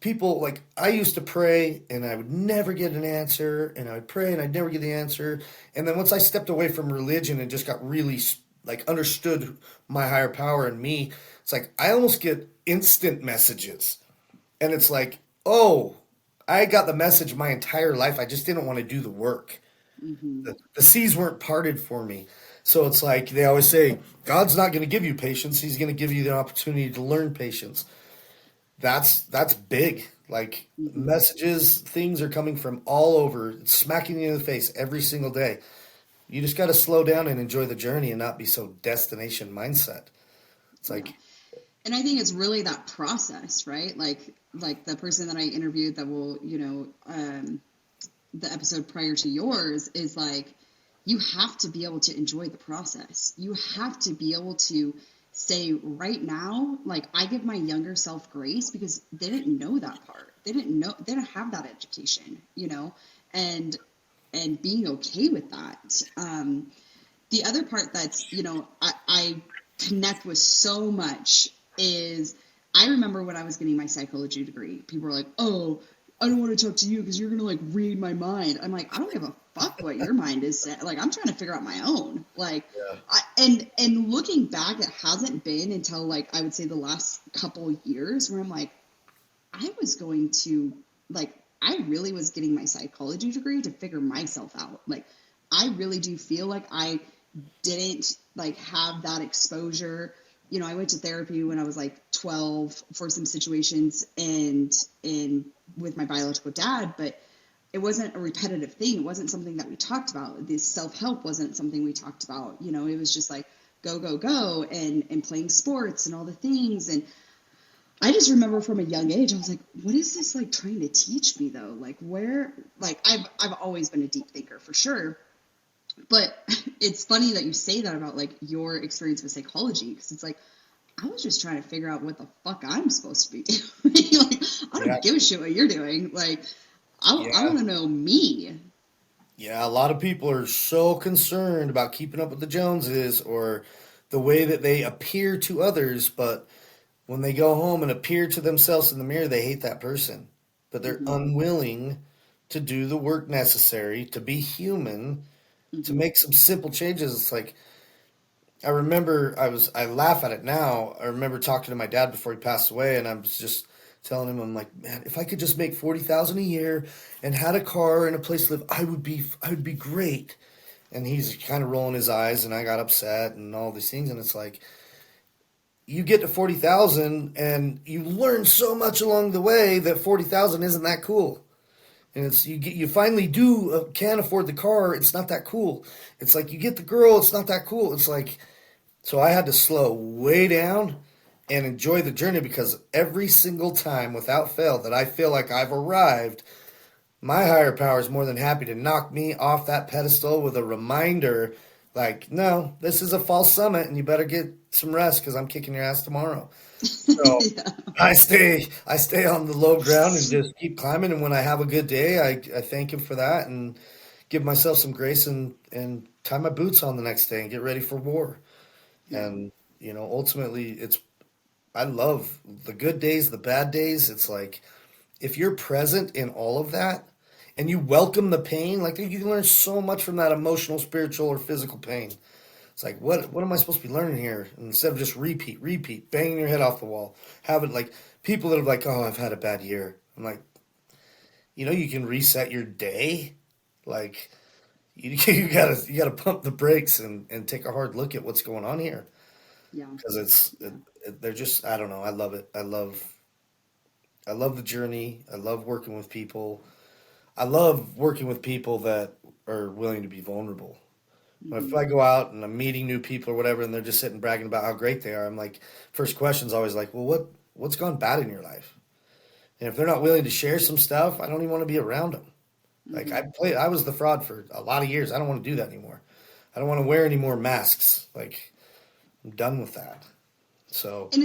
people, like I used to pray and I would never get an answer, and I would pray and I'd never get the answer. And then once I stepped away from religion and just got really like understood my higher power and me, it's like I almost get instant messages. And it's like, oh, I got the message my entire life. I just didn't want to do the work. The seas weren't parted for me. So it's like they always say, God's not going to give you patience. He's going to give you the opportunity to learn patience. That's big. Like messages, things are coming from all over. It's smacking you in the face every single day. You just got to slow down and enjoy the journey and not be so destination mindset. It's Yeah. like, And I think it's really that process, right? Like the person that I interviewed that will, the episode prior to yours is like, you have to be able to enjoy the process. You have to be able to say right now, like I give my younger self grace because they didn't know that part. They didn't have that education, and being okay with that. The other part that's, I connect with so much is I remember when I was getting my psychology degree, people were like, oh, I don't want to talk to you because you're going to like read my mind. I'm like, I don't give a fuck what your mind is saying. Like, I'm trying to figure out my own. Like, and looking back, it hasn't been until like, I would say the last couple of years where I'm like, I was going to like, I really was getting my psychology degree to figure myself out. Like, I really do feel like I didn't like have that exposure. I went to therapy when I was like 12 for some situations and with my biological dad, but it wasn't a repetitive thing. It wasn't something that we talked about. This self-help wasn't something we talked about. It was just like go, go, go and playing sports and all the things. And I just remember from a young age, I was like, what is this like trying to teach me though? Like I've always been a deep thinker for sure. But it's funny that you say that about like your experience with psychology, because it's like, I was just trying to figure out what the fuck I'm supposed to be doing. Like, I don't give a shit what you're doing. Like, I want to know me. Yeah, a lot of people are so concerned about keeping up with the Joneses or the way that they appear to others, but when they go home and appear to themselves in the mirror, they hate that person. But they're unwilling to do the work necessary to be human, to make some simple changes. It's like I remember I laugh at it now. I remember talking to my dad before he passed away, and I was just telling him, I'm like, man, if I could just make 40,000 a year and had a car and a place to live, I would be great. And he's kind of rolling his eyes, and I got upset and all these things, and it's like you get to 40,000 and you learn so much along the way that 40,000 isn't that cool. And it's you finally can afford the car. It's not that cool. It's like you get the girl. It's not that cool. It's like, so I had to slow way down and enjoy the journey, because every single time without fail that I feel like I've arrived, my higher power is more than happy to knock me off that pedestal with a reminder like, no, this is a false summit and you better get some rest because I'm kicking your ass tomorrow. So Yeah. I stay on the low ground and just keep climbing. And when I have a good day, I thank him for that and give myself some grace and tie my boots on the next day and get ready for war. Yeah. And, ultimately I love the good days, the bad days. It's like, if you're present in all of that and you welcome the pain, like you can learn so much from that emotional, spiritual, or physical pain. It's like, what am I supposed to be learning here? And instead of just repeat, banging your head off the wall, having like people that are like, oh, I've had a bad year. I'm like, you can reset your day. Like, you gotta pump the brakes and take a hard look at what's going on here, Yeah. because Yeah. they're just, I don't know, I love it. I love the journey. I love working with people. I love working with people that are willing to be vulnerable. If Hmm. I go out and I'm meeting new people or whatever, and they're just sitting bragging about how great they are, I'm like, first question's always like, well, what's gone bad in your life? And if they're not willing to share some stuff, I don't even want to be around them. Like, Hmm. I was the fraud for a lot of years. I don't want to do that anymore. I don't want to wear any more masks. Like, I'm done with that. So, And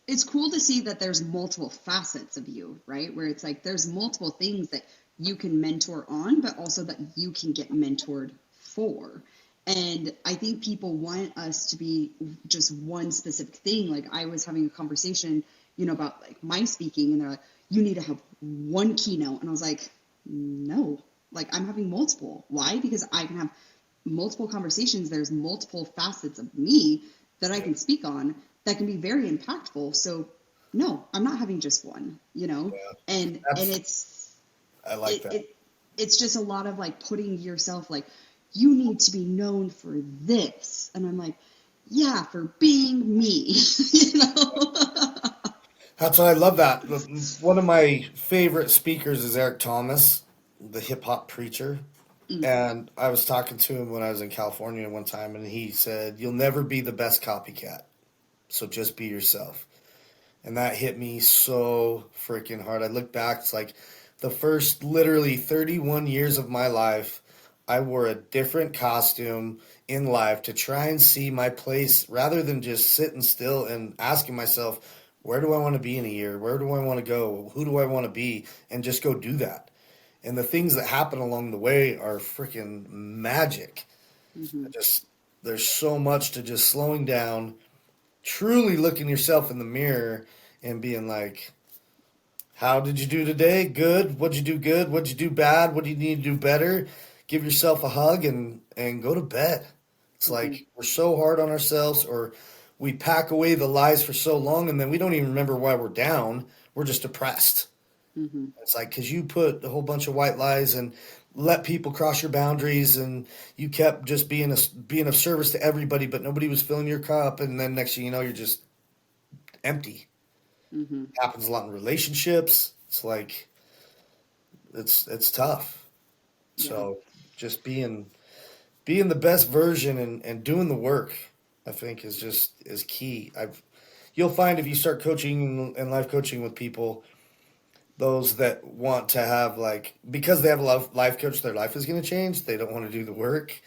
it's cool to see that there's multiple facets of you, right? Where it's like there's multiple things that you can mentor on, but also that you can get mentored for. And I think people want us to be just one specific thing. Like I was having a conversation, about like my speaking, and they're like, you need to have one keynote. And I was like, no, like I'm having multiple. Why? Because I can have multiple conversations. There's multiple facets of me that I can speak on that can be very impactful. So no, I'm not having just one, yeah, and that's, I like it, that. it it's just a lot of like putting yourself like you need to be known for this, and I'm like, yeah, for being me, you know. That's why I love that. One of my favorite speakers is Eric Thomas, the hip hop preacher. Mm, And I was talking to him when I was in California one time, and he said, "You'll never be the best copycat, so just be yourself." And that hit me so freaking hard. I look back, it's like the first literally 31 years of my life, I wore a different costume in life to try and see my place rather than just sitting still and asking myself, where do I want to be in a year? Where do I want to go? Who do I want to be? And just go do that. And the things that happen along the way are freaking magic. I mm-hmm, just, there's so much to just slowing down, truly looking yourself in the mirror and being like, how did you do today? Good. What'd you do good? What'd you do bad? What do you need to do better? Give yourself a hug and go to bed. It's mm-hmm, like we're so hard on ourselves, or we pack away the lies for so long, and then we don't even remember why we're down. We're just depressed. mm-hmm, It's like because you put a whole bunch of white lies and let people cross your boundaries, and you kept just being of service to everybody, but nobody was filling your cup, and then next thing you know, you're just empty. mm-hmm. Happens a lot in relationships. It's like it's tough. Yeah. So just being the best version and doing the work, I think is key. You'll find if you start coaching and life coaching with people, those that want to have like, because they have a life coach, their life is going to change. They don't want to do the work.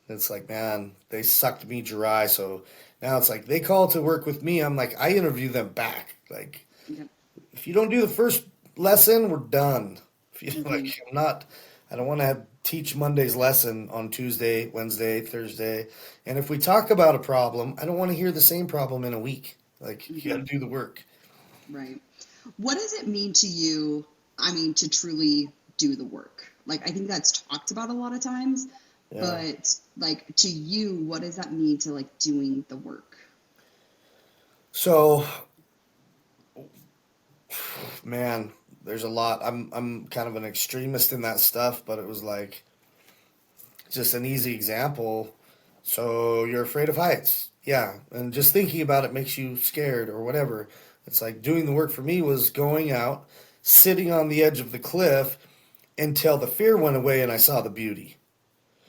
It's like, man, they sucked me dry. So now it's like they call to work with me. I'm like, I interview them back. Like, Yep. if you don't do the first lesson, we're done. If you Mm-hmm. like, I don't want to teach Monday's lesson on Tuesday, Wednesday, Thursday. And if we talk about a problem, I don't want to hear the same problem in a week. Like, you got Mm-hmm. to do the work. Right. What does it mean to you? I mean, to truly do the work. Like, I think that's talked about a lot of times, Yeah. but like to you, what does that mean to like doing the work? So, man, there's a lot. I'm kind of an extremist in that stuff, but it was like just an easy example. So you're afraid of heights. Yeah, and just thinking about it makes you scared or whatever. It's like doing the work for me was going out, sitting on the edge of the cliff until the fear went away and I saw the beauty.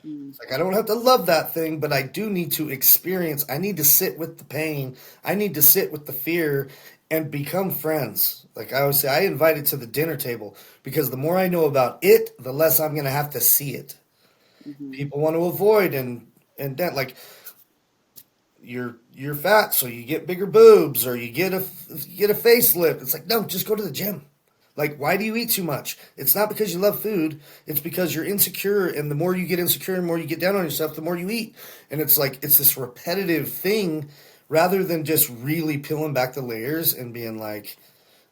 Mm, It's like I don't have to love that thing, but I do need to experience. I need to sit with the pain. I need to sit with the fear and become friends. Like I always say, I invite it to the dinner table because the more I know about it, the less I'm going to have to see it. mm-hmm, People want to avoid and that, like, you're fat, so you get bigger boobs or you get a facelift. It's like, no, just go to the gym. Like, why do you eat too much? It's not because you love food. It's because you're insecure, and the more you get insecure and the more you get down on yourself, the more you eat. And it's like it's this repetitive thing rather than just really peeling back the layers and being like,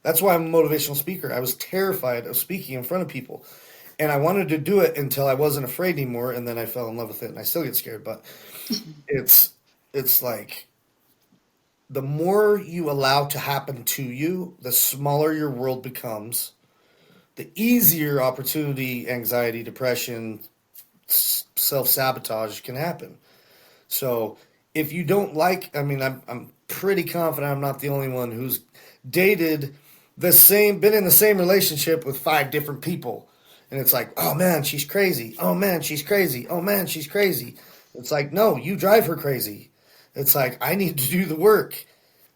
that's why I'm a motivational speaker. I was terrified of speaking in front of people. And I wanted to do it until I wasn't afraid anymore, and then I fell in love with it, and I still get scared. But it's it's like the more you allow to happen to you, the smaller your world becomes, the easier opportunity, anxiety, depression, self sabotage can happen. So if you don't like, I mean, I'm pretty confident I'm not the only one who's dated been in the same relationship with five different people. And it's like, oh man, she's crazy. Oh man, she's crazy. Oh man, she's crazy. It's like, no, you drive her crazy. It's like, I need to do the work.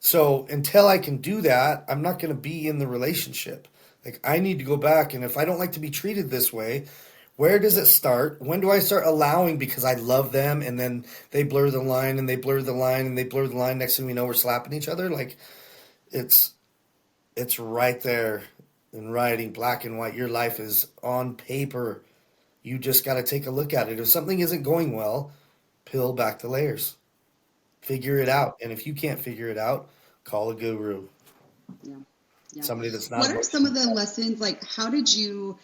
So until I can do that, I'm not going to be in the relationship. Like, I need to go back. And if I don't like to be treated this way, where does it start? When do I start allowing because I love them and then they blur the line and they blur the line and they blur the line. Next thing we know, we're slapping each other. Like, it's it's right there in writing, black and white. Your life is on paper. You just got to take a look at it. If something isn't going well, peel back the layers. Figure it out. And if you can't figure it out, call a guru. Yeah. Yeah. Somebody that's not What are some of the emotional. lessons, like how did you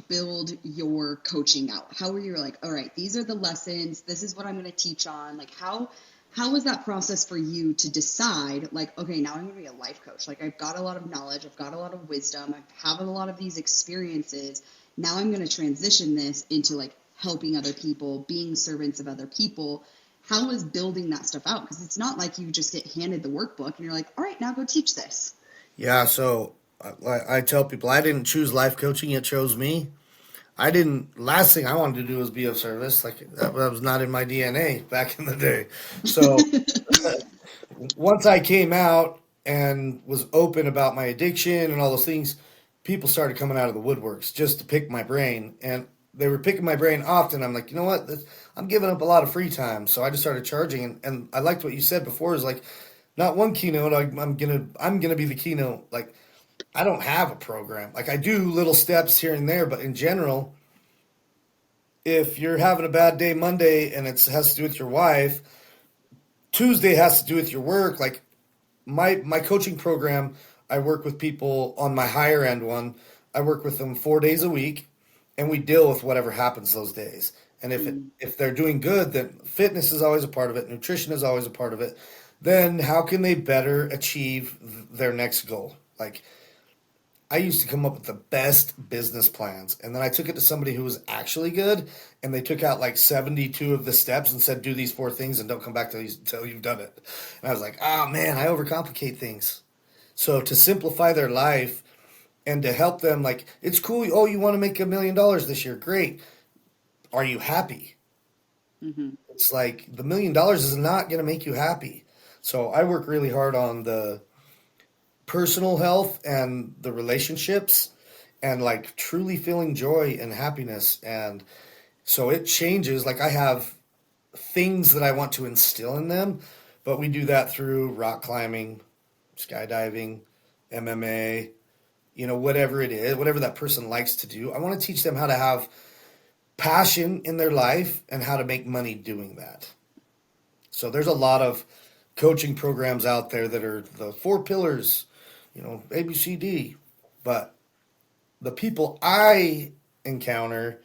build your coaching out? How were you like, all right, these are the lessons, this is what I'm going to teach on? Like how was that process for you to decide, like, okay, now I'm going to be a life coach. Like, I've got a lot of knowledge, I've got a lot of wisdom, I have a lot of these experiences. Now I'm going to transition this into like helping other people, being servants of other people. How was building that stuff out? Because it's not like you just get handed the workbook and you're like, all right, now go teach this. Yeah, so I tell people I didn't choose life coaching, it chose me. I didn't, last thing I wanted to do was be of service. Like, that was not in my DNA back in the day. So once I came out and was open about my addiction and all those things, people started coming out of the woodworks just to pick my brain. And they were picking my brain often. I'm like, you know what? I'm giving up a lot of free time. So I just started charging. And I liked what you said before is like, not one keynote. I'm gonna be the keynote. Like, I don't have a program. Like, I do little steps here and there, but in general, if you're having a bad day Monday and it has to do with your wife, Tuesday has to do with your work. Like, my coaching program, I work with people on my higher end one. I work with them 4 days a week, and we deal with whatever happens those days. And Mm, if they're doing good, then fitness is always a part of it. Nutrition is always a part of it. Then how can they better achieve their next goal? Like, I used to come up with the best business plans, and then I took it to somebody who was actually good, and they took out like 72 of the steps and said, "Do these four things and don't come back till you've done it." And I was like, "Oh man, I overcomplicate things." So to simplify their life and to help them, like, it's cool. Oh, you want to make $1 million this year? Great. Are you happy? mm-hmm. It's like the $1 million is not going to make you happy. So I work really hard on the personal health and the relationships and like truly feeling joy and happiness. And so it changes. Like, I have things that I want to instill in them, but we do that through rock climbing, skydiving, MMA, whatever it is, whatever that person likes to do. I want to teach them how to have passion in their life and how to make money doing that. So there's a lot of coaching programs out there that are the four pillars, ABCD. But the people I encounter,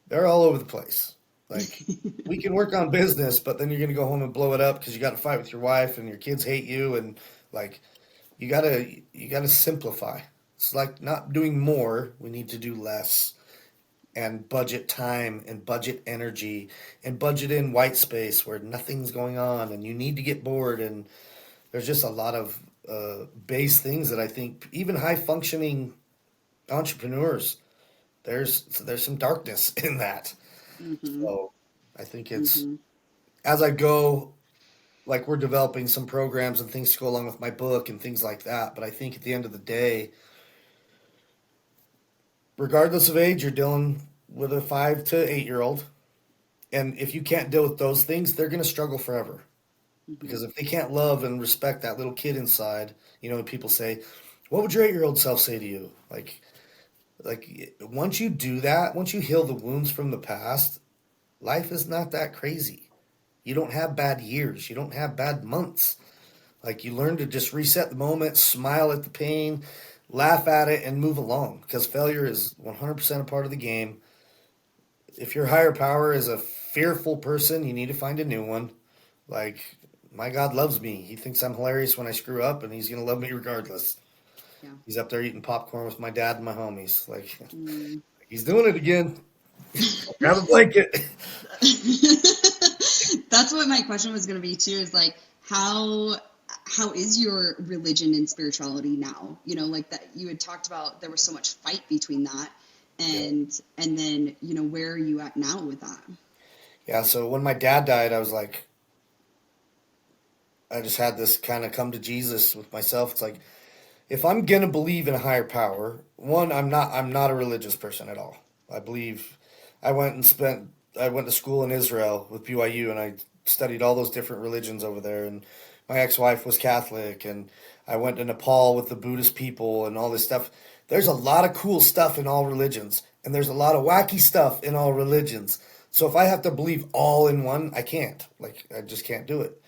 they're all over the place. Like, we can work on business, but then you're going to go home and blow it up because you got to fight with your wife and your kids hate you. And like, you gotta simplify. It's like not doing more. We need to do less and budget time and budget energy and budget in white space where nothing's going on and you need to get bored. And there's just a lot of base things that I think even high functioning entrepreneurs, there's some darkness in that. Mm-hmm. So I think it's Mm-hmm. as I go, like, we're developing some programs and things to go along with my book and things like that. But I think at the end of the day, regardless of age, you're dealing with a 5 to 8 year old. And if you can't deal with those things, they're going to struggle forever. Mm-hmm. Because if they can't love and respect that little kid inside, people say, What would your 8-year old self say to you? Like once you do that, once you heal the wounds from the past, life is not that crazy. You don't have bad years. You don't have bad months. Like you learn to just reset the moment, smile at the pain, laugh at it, and move along. Because failure is 100% a part of the game. If your higher power is a fearful person, you need to find a new one. Like, my God loves me. He thinks I'm hilarious when I screw up, and he's going to love me regardless. Yeah. He's up there eating popcorn with my dad and my homies. Like, Mm. he's doing it again. Grab a blanket. That's what my question was going to be too, is like, how is your religion and spirituality now? You know, like that you had talked about, there was so much fight between that, Yeah. and then, you know, where are you at now with that? Yeah, so when my dad died, I was like, I just had this kind of come to Jesus with myself. It's like, if I'm gonna believe in a higher power, one, I'm not a religious person at all. I believe I went and spent I went to school in Israel with BYU, and I studied all those different religions over there, and my ex-wife was Catholic, and I went to Nepal with the Buddhist people and all this stuff. There's a lot of cool stuff in all religions, and there's a lot of wacky stuff in all religions. So if I have to believe all in one, I can't. Like I just can't do it.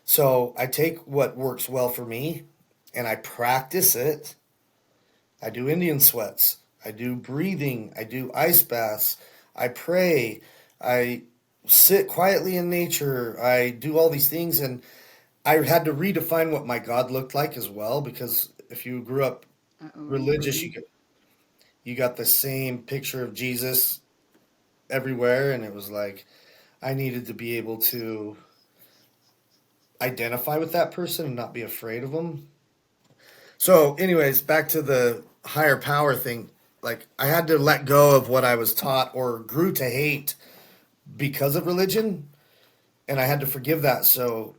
So I take what works well for me and I practice it. I do Indian sweats. I do breathing. I do ice baths. I pray. I sit quietly in nature. I do all these things. And I had to redefine what my God looked like as well, because if you grew up Uh-oh, are you religious, breathing? you got the same picture of Jesus everywhere. And it was like I needed to be able to identify with that person and not be afraid of them. So, anyways, back to the higher power thing. Like, I had to let go of what I was taught or grew to hate because of religion, and I had to forgive that. So,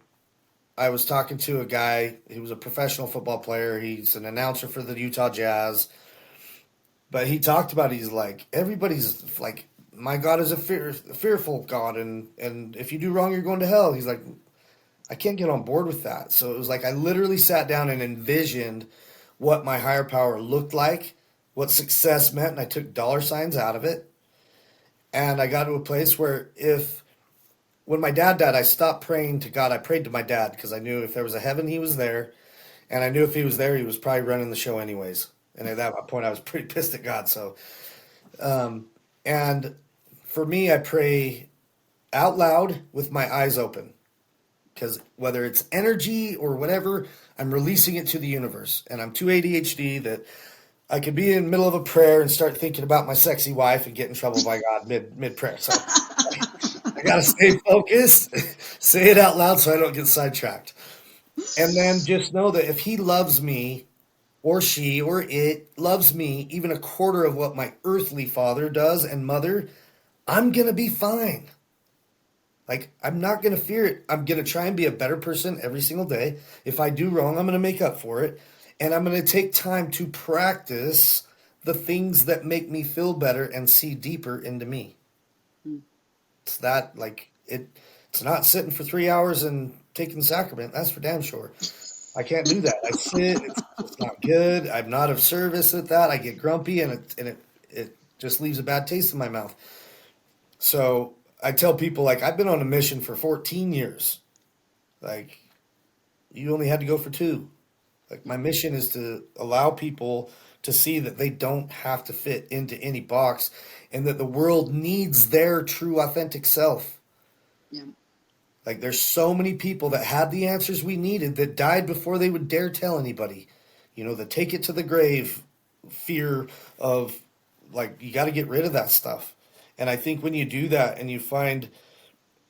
I was talking to a guy. He was a professional football player. He's an announcer for the Utah Jazz. But he talked about he's like everybody's like my God is a fearful God, and if you do wrong, you're going to hell. He's like, I can't get on board with that. So it was like I literally sat down and envisioned what my higher power looked like, what success meant, and I took dollar signs out of it. And I got to a place where when my dad died, I stopped praying to God. I prayed to my dad because I knew if there was a heaven, he was there. And I knew if he was there, he was probably running the show anyways. And at that point, I was pretty pissed at God. So, and for me, I pray out loud with my eyes open. Because whether it's energy or whatever, I'm releasing it to the universe. And I'm too ADHD that I could be in the middle of a prayer and start thinking about my sexy wife and get in trouble by God mid prayer. So I got to stay focused, say it out loud so I don't get sidetracked. And then just know that if he loves me, or she or it loves me even a quarter of what my earthly father does and mother, I'm going to be fine. Like, I'm not going to fear it. I'm going to try and be a better person every single day. If I do wrong, I'm going to make up for it. And I'm going to take time to practice the things that make me feel better and see deeper into me. Hmm. It's that, like, it's not sitting for 3 hours and taking the sacrament. That's for damn sure. I can't do that. I sit, it's not good. I'm not of service at that. I get grumpy and it just leaves a bad taste in my mouth. So I tell people, like, I've been on a mission for 14 years. Like, you only had to go for 2. Like, my mission is to allow people to see that they don't have to fit into any box and that the world needs their true, authentic self. Yeah. Like, there's so many people that had the answers we needed that died before they would dare tell anybody. You know, the take it to the grave fear of, like, you got to get rid of that stuff. And I think when you do that and you find,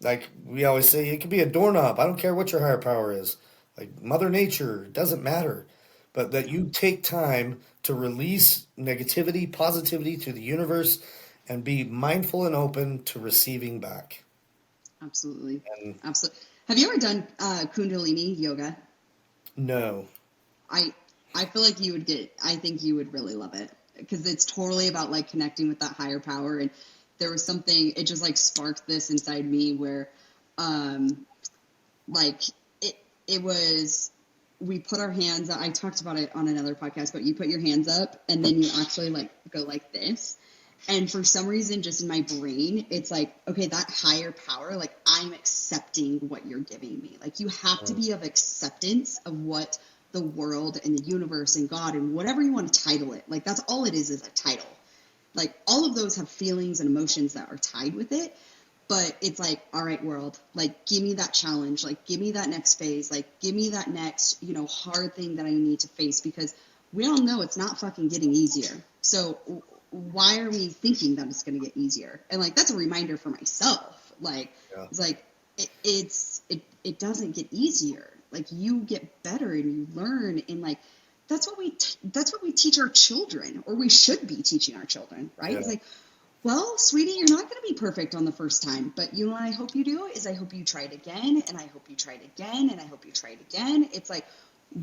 like we always say, it could be a doorknob. I don't care what your higher power is. Like Mother Nature, it doesn't matter. But that Yeah. you take time to release negativity, positivity to the universe and be mindful and open to receiving back. Absolutely. And Absolutely. Have you ever done Kundalini yoga? no. I I feel like you would I think you would really love it because it's totally about like connecting with that higher power. And there was something, it just like sparked this inside me where, um, like it was we put our hands up. I talked about it on another podcast, but you put your hands up and then you actually like go like this. And for some reason, just in my brain, it's like, okay, that higher power, like I'm accepting what you're giving me. Like you have to be of acceptance of what the world and the universe and God and whatever you want to title it. Like that's all it is a title. Like all of those have feelings and emotions that are tied with it. But it's like, all right, world, like, give me that challenge. Like, give me that next phase. Like, give me that next, hard thing that I need to face, because we all know it's not fucking getting easier. So why are we thinking that it's going to get easier? And like, that's a reminder for myself. Like, it's like, it doesn't get easier. Like you get better and you learn, and like, that's what we teach our children, or we should be teaching our children. Right. Yeah. It's like, well, sweetie, you're not going to be perfect on the first time, but you know what I hope you do is I hope you try it again, and I hope you try it again, and I hope you try it again. It's like,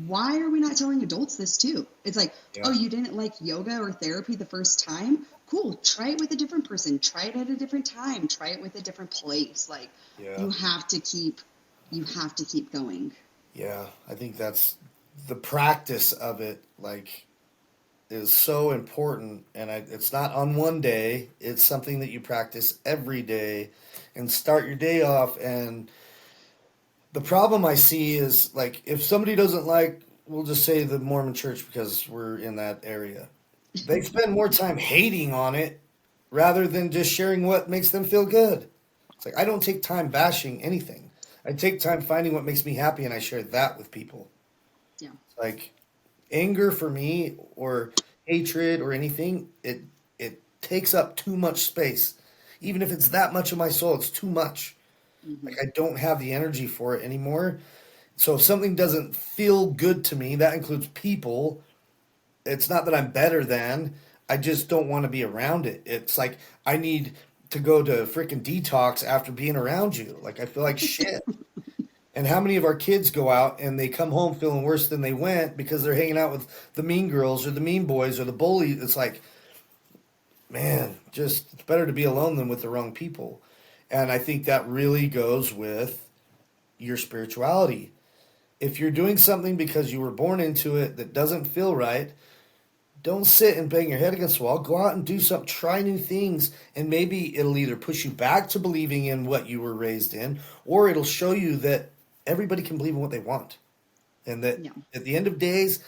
why are we not telling adults this too? It's like, oh, you didn't like yoga or therapy the first time? Cool. Try it with a different person. Try it at a different time. Try it with a different place. Like you have to keep going. Yeah. I think that's the practice of it. Like, is so important, and it's not on one day. It's something that you practice every day and start your day off. And the problem I see is, like, if somebody doesn't like, we'll just say the Mormon church because we're in that area, they spend more time hating on it rather than just sharing what makes them feel good. It's like, I don't take time bashing anything. I take time finding what makes me happy, and I share that with people. Yeah. Like, anger for me, or hatred or anything, it takes up too much space. Even if it's that much of my soul, it's too much. Mm-hmm. Like I don't have the energy for it anymore. So if something doesn't feel good to me, that includes people, it's not that I'm better than, I just don't want to be around it. It's like I need to go to freaking detox after being around you. Like I feel like shit. And how many of our kids go out and they come home feeling worse than they went because they're hanging out with the mean girls or the mean boys or the bullies? It's like, man, just it's better to be alone than with the wrong people. And I think that really goes with your spirituality. If you're doing something because you were born into it that doesn't feel right, don't sit and bang your head against the wall. Go out and do something. Try new things. And maybe it'll either push you back to believing in what you were raised in, or it'll show you that everybody can believe in what they want. And that at the end of days,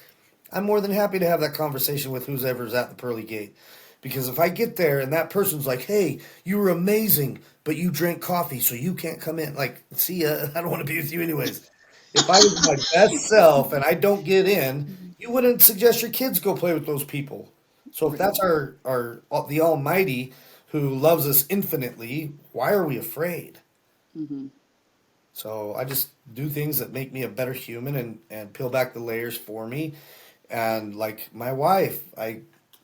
I'm more than happy to have that conversation with whoever's at the pearly gate. Because if I get there and that person's like, hey, you were amazing, but you drank coffee, so you can't come in. Like, see ya, I don't want to be with you anyways. If I was my best self and I don't get in, you wouldn't suggest your kids go play with those people. So if that's our the Almighty who loves us infinitely, why are we afraid? Mm-hmm. So I just do things that make me a better human and peel back the layers for me. And like my wife,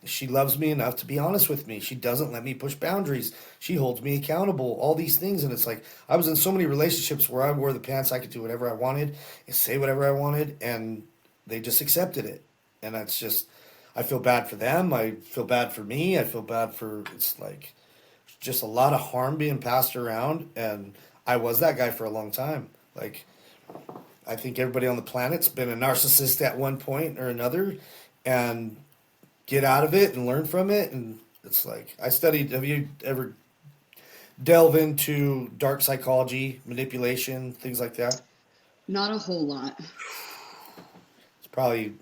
she loves me enough to be honest with me. She doesn't let me push boundaries. She holds me accountable, all these things. And it's like, I was in so many relationships where I wore the pants. I could do whatever I wanted and say whatever I wanted. And they just accepted it. And that's just, I feel bad for them. I feel bad for me. I feel bad for, it's like just a lot of harm being passed around. And I was that guy for a long time. Like, I think everybody on the planet's been a narcissist at one point or another, and get out of it and learn from it. And it's like, have you ever delve into dark psychology, manipulation, things like that? Not a whole lot.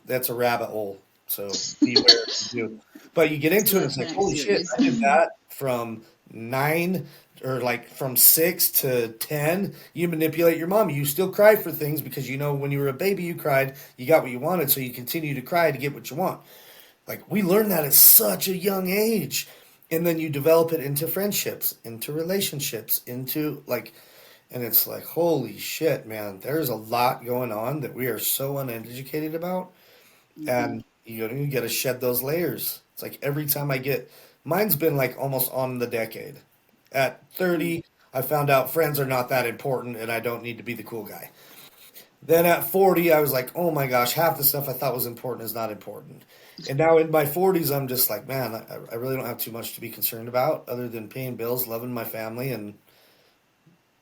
That's a rabbit hole. So beware if you do. But you get into it, it's like, holy shit, I did that from 9 or like from 6 to 10. You manipulate your mom. You still cry for things because when you were a baby, you cried, you got what you wanted, so you continue to cry to get what you want. Like, we learn that at such a young age. And then you develop it into friendships, into relationships, into like, and it's like, holy shit, man, there's a lot going on that we are so uneducated about. Mm-hmm. And you got to shed those layers. It's like every time mine's been like almost on the decade. At 30, I found out friends are not that important and I don't need to be the cool guy. Then at 40, I was like, oh my gosh, half the stuff I thought was important is not important. And now in my 40s, I'm just like, man, I really don't have too much to be concerned about other than paying bills, loving my family, and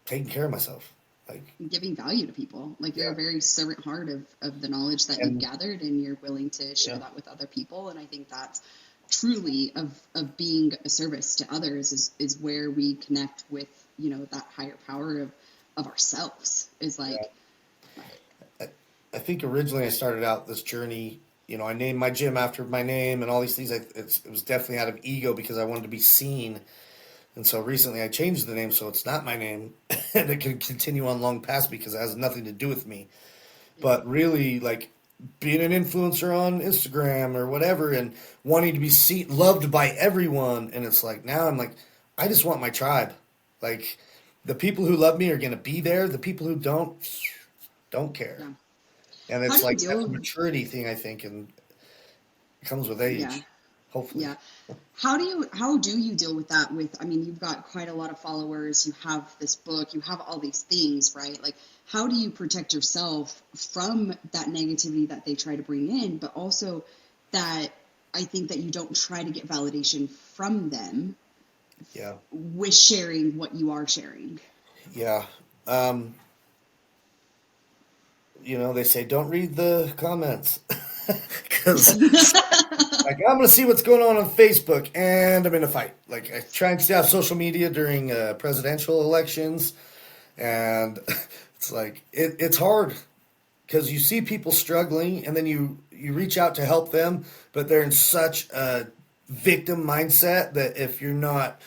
taking care of myself. Like, giving value to people. Like you're yeah. a very servant heart of the knowledge that you've And gathered, and you're willing to share yeah, that with other people. And I think that's truly of being a service to others is where we connect with, that higher power of ourselves is yeah. like, I think originally I started out this journey. I named my gym after my name and all these things. It was definitely out of ego because I wanted to be seen. And so recently I changed the name so it's not my name and it can continue on long past because it has nothing to do with me. yeah, But really, like being an influencer on Instagram or whatever and wanting to be loved by everyone. And it's like now I'm like, I just want my tribe. Like the people who love me are going to be there. The people who don't care. yeah. And How it's do you like that's a deal? maturity thing, I think, and it comes with Yeah, age, hopefully. yeah. How do you deal with that with, I mean, you've got quite a lot of followers, you have this book, you have all these things, right? Like how do you protect yourself from that negativity that they try to bring in, but also that I think that you don't try to get validation from them Yeah, with sharing what you are sharing. yeah. Um, they say don't read the comments because like I'm gonna see what's going on Facebook, and I'm in a fight. Like I try and stay off social media during presidential elections, and it's like it's hard because you see people struggling, and then you reach out to help them, but they're in such a victim mindset that if you're not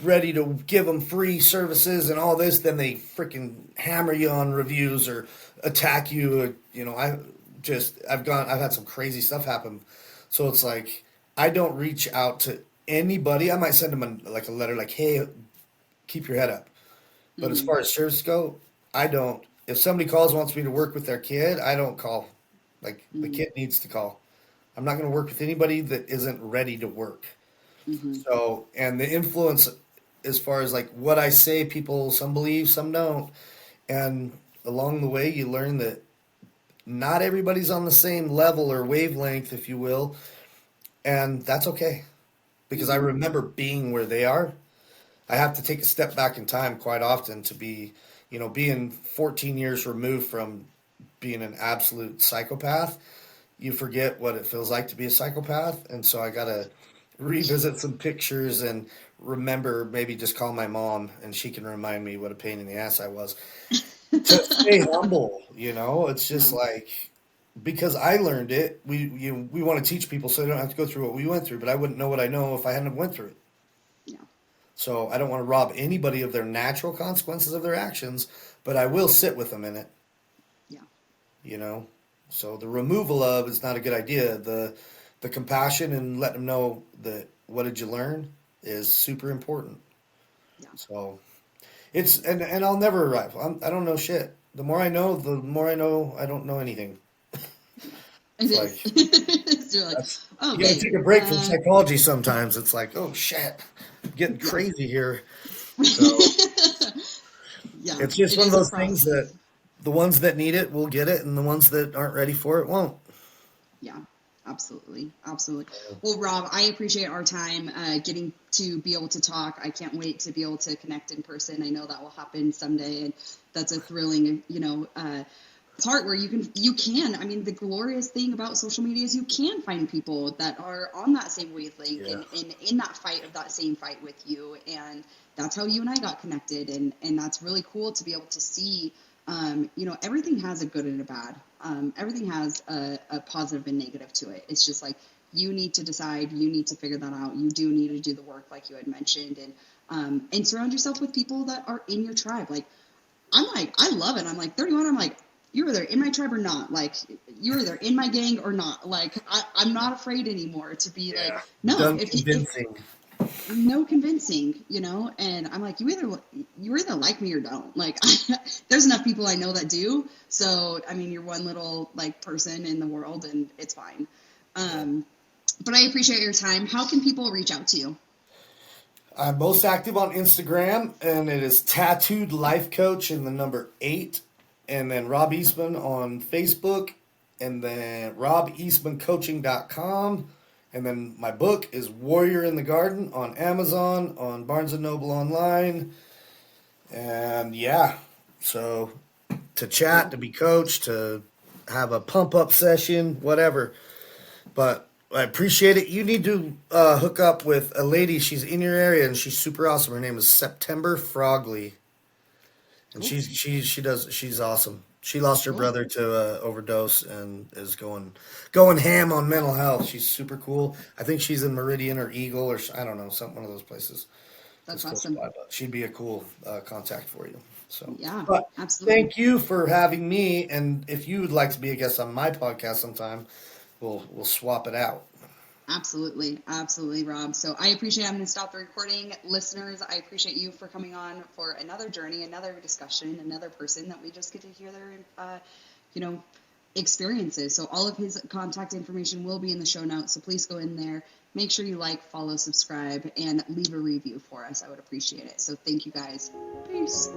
ready to give them free services and all this, then they freaking hammer you on reviews or attack you. I've had some crazy stuff happen. So it's like, I don't reach out to anybody. I might send them like a letter like, hey, keep your head up. But as Mm-hmm. far as service go, I don't. If somebody calls and wants me to work with their kid, I don't call. Like the Mm-hmm. kid needs to call. I'm not going to work with anybody that isn't ready to work. Mm-hmm. So, and the influence as far as like what I say, people, some believe, some don't. And along the way, you learn that not everybody's on the same level or wavelength, if you will. And that's okay because I Mm-hmm. remember being where they are. I have to take a step back in time quite often to be, being 14 years removed from being an absolute psychopath. You forget what it feels like to be a psychopath. And so I got to revisit some pictures and remember maybe just call my mom and she can remind me what a pain in the ass I was. To stay humble, it's just Yeah. like because I learned it. We want to teach people so they don't have to go through what we went through, but I wouldn't know what I know if I hadn't went through it. Yeah. So I don't want to rob anybody of their natural consequences of their actions, but I will sit with them in it, Yeah. you know. So the removal of is not a good idea. The compassion and letting them know that what did you learn is super important. Yeah. So and I'll never arrive. I don't know shit. The more I know, the more I know I don't know anything. Yeah. It It's is. like So you're like, that's oh, you got to okay. take a break from psychology sometimes. It's like, oh shit, I'm getting Yeah. crazy here. So Yeah. it's just It one of is a those things that process. the ones that need it will get it, and the ones that aren't ready for it won't. Yeah, absolutely. Absolutely. Well, Rob, I appreciate our time getting to be able to talk. I can't wait to be able to connect in person. I know that will happen someday, and that's a thrilling, part where you can. I mean, the glorious thing about social media is you can find people that are on that same wavelength Yeah, and in that fight of that same fight with you. And that's how you and I got connected. And that's really cool to be able to see, everything has a good and a bad. Everything has a positive and negative to it. It's just like, you need to decide, you need to figure that out. You do need to do the work like you had mentioned, and surround yourself with people that are in your tribe. Like, I'm like, I love it. I'm like 31. I'm like, you're either in my tribe or not. Like, you're either in my gang or not. Like, I'm not afraid anymore to be like, yeah. no, Done if convincing. no convincing, and I'm like, you either like me or don't. Like, there's enough people I know that do. So, I mean, you're one little like person in the world, and it's fine. Yeah. Um, but I appreciate your time. How can people reach out to you? I'm most active on Instagram, and it is Tattooed Life Coach and the number 8. And then Rob Eastman on Facebook, and then robeastmancoaching.com. And then my book is Warrior in the Garden on Amazon, on Barnes & Noble online. And yeah, So to chat, to be coached, to have a pump up session, whatever. But I appreciate it. You need to hook up with a lady. She's in your area and she's super awesome. Her name is September Frogley, and Cool. she's awesome. She lost her Cool. brother to overdose and is going ham on mental health. She's super cool. I think she's in Meridian or Eagle or I don't know, one of those places. That's Close awesome. by, but she'd be a cool contact for you. So, Yeah, but absolutely. thank you for having me. And if you would like to be a guest on my podcast sometime, we'll swap it out. Absolutely. Absolutely, Rob. So I appreciate, I'm going to stop the recording. Listeners, I appreciate you for coming on for another journey, another discussion, another person that we just get to hear their, experiences. So all of his contact information will be in the show notes. So please go in there. Make sure you like, follow, subscribe, and leave a review for us. I would appreciate it. So thank you guys. Peace.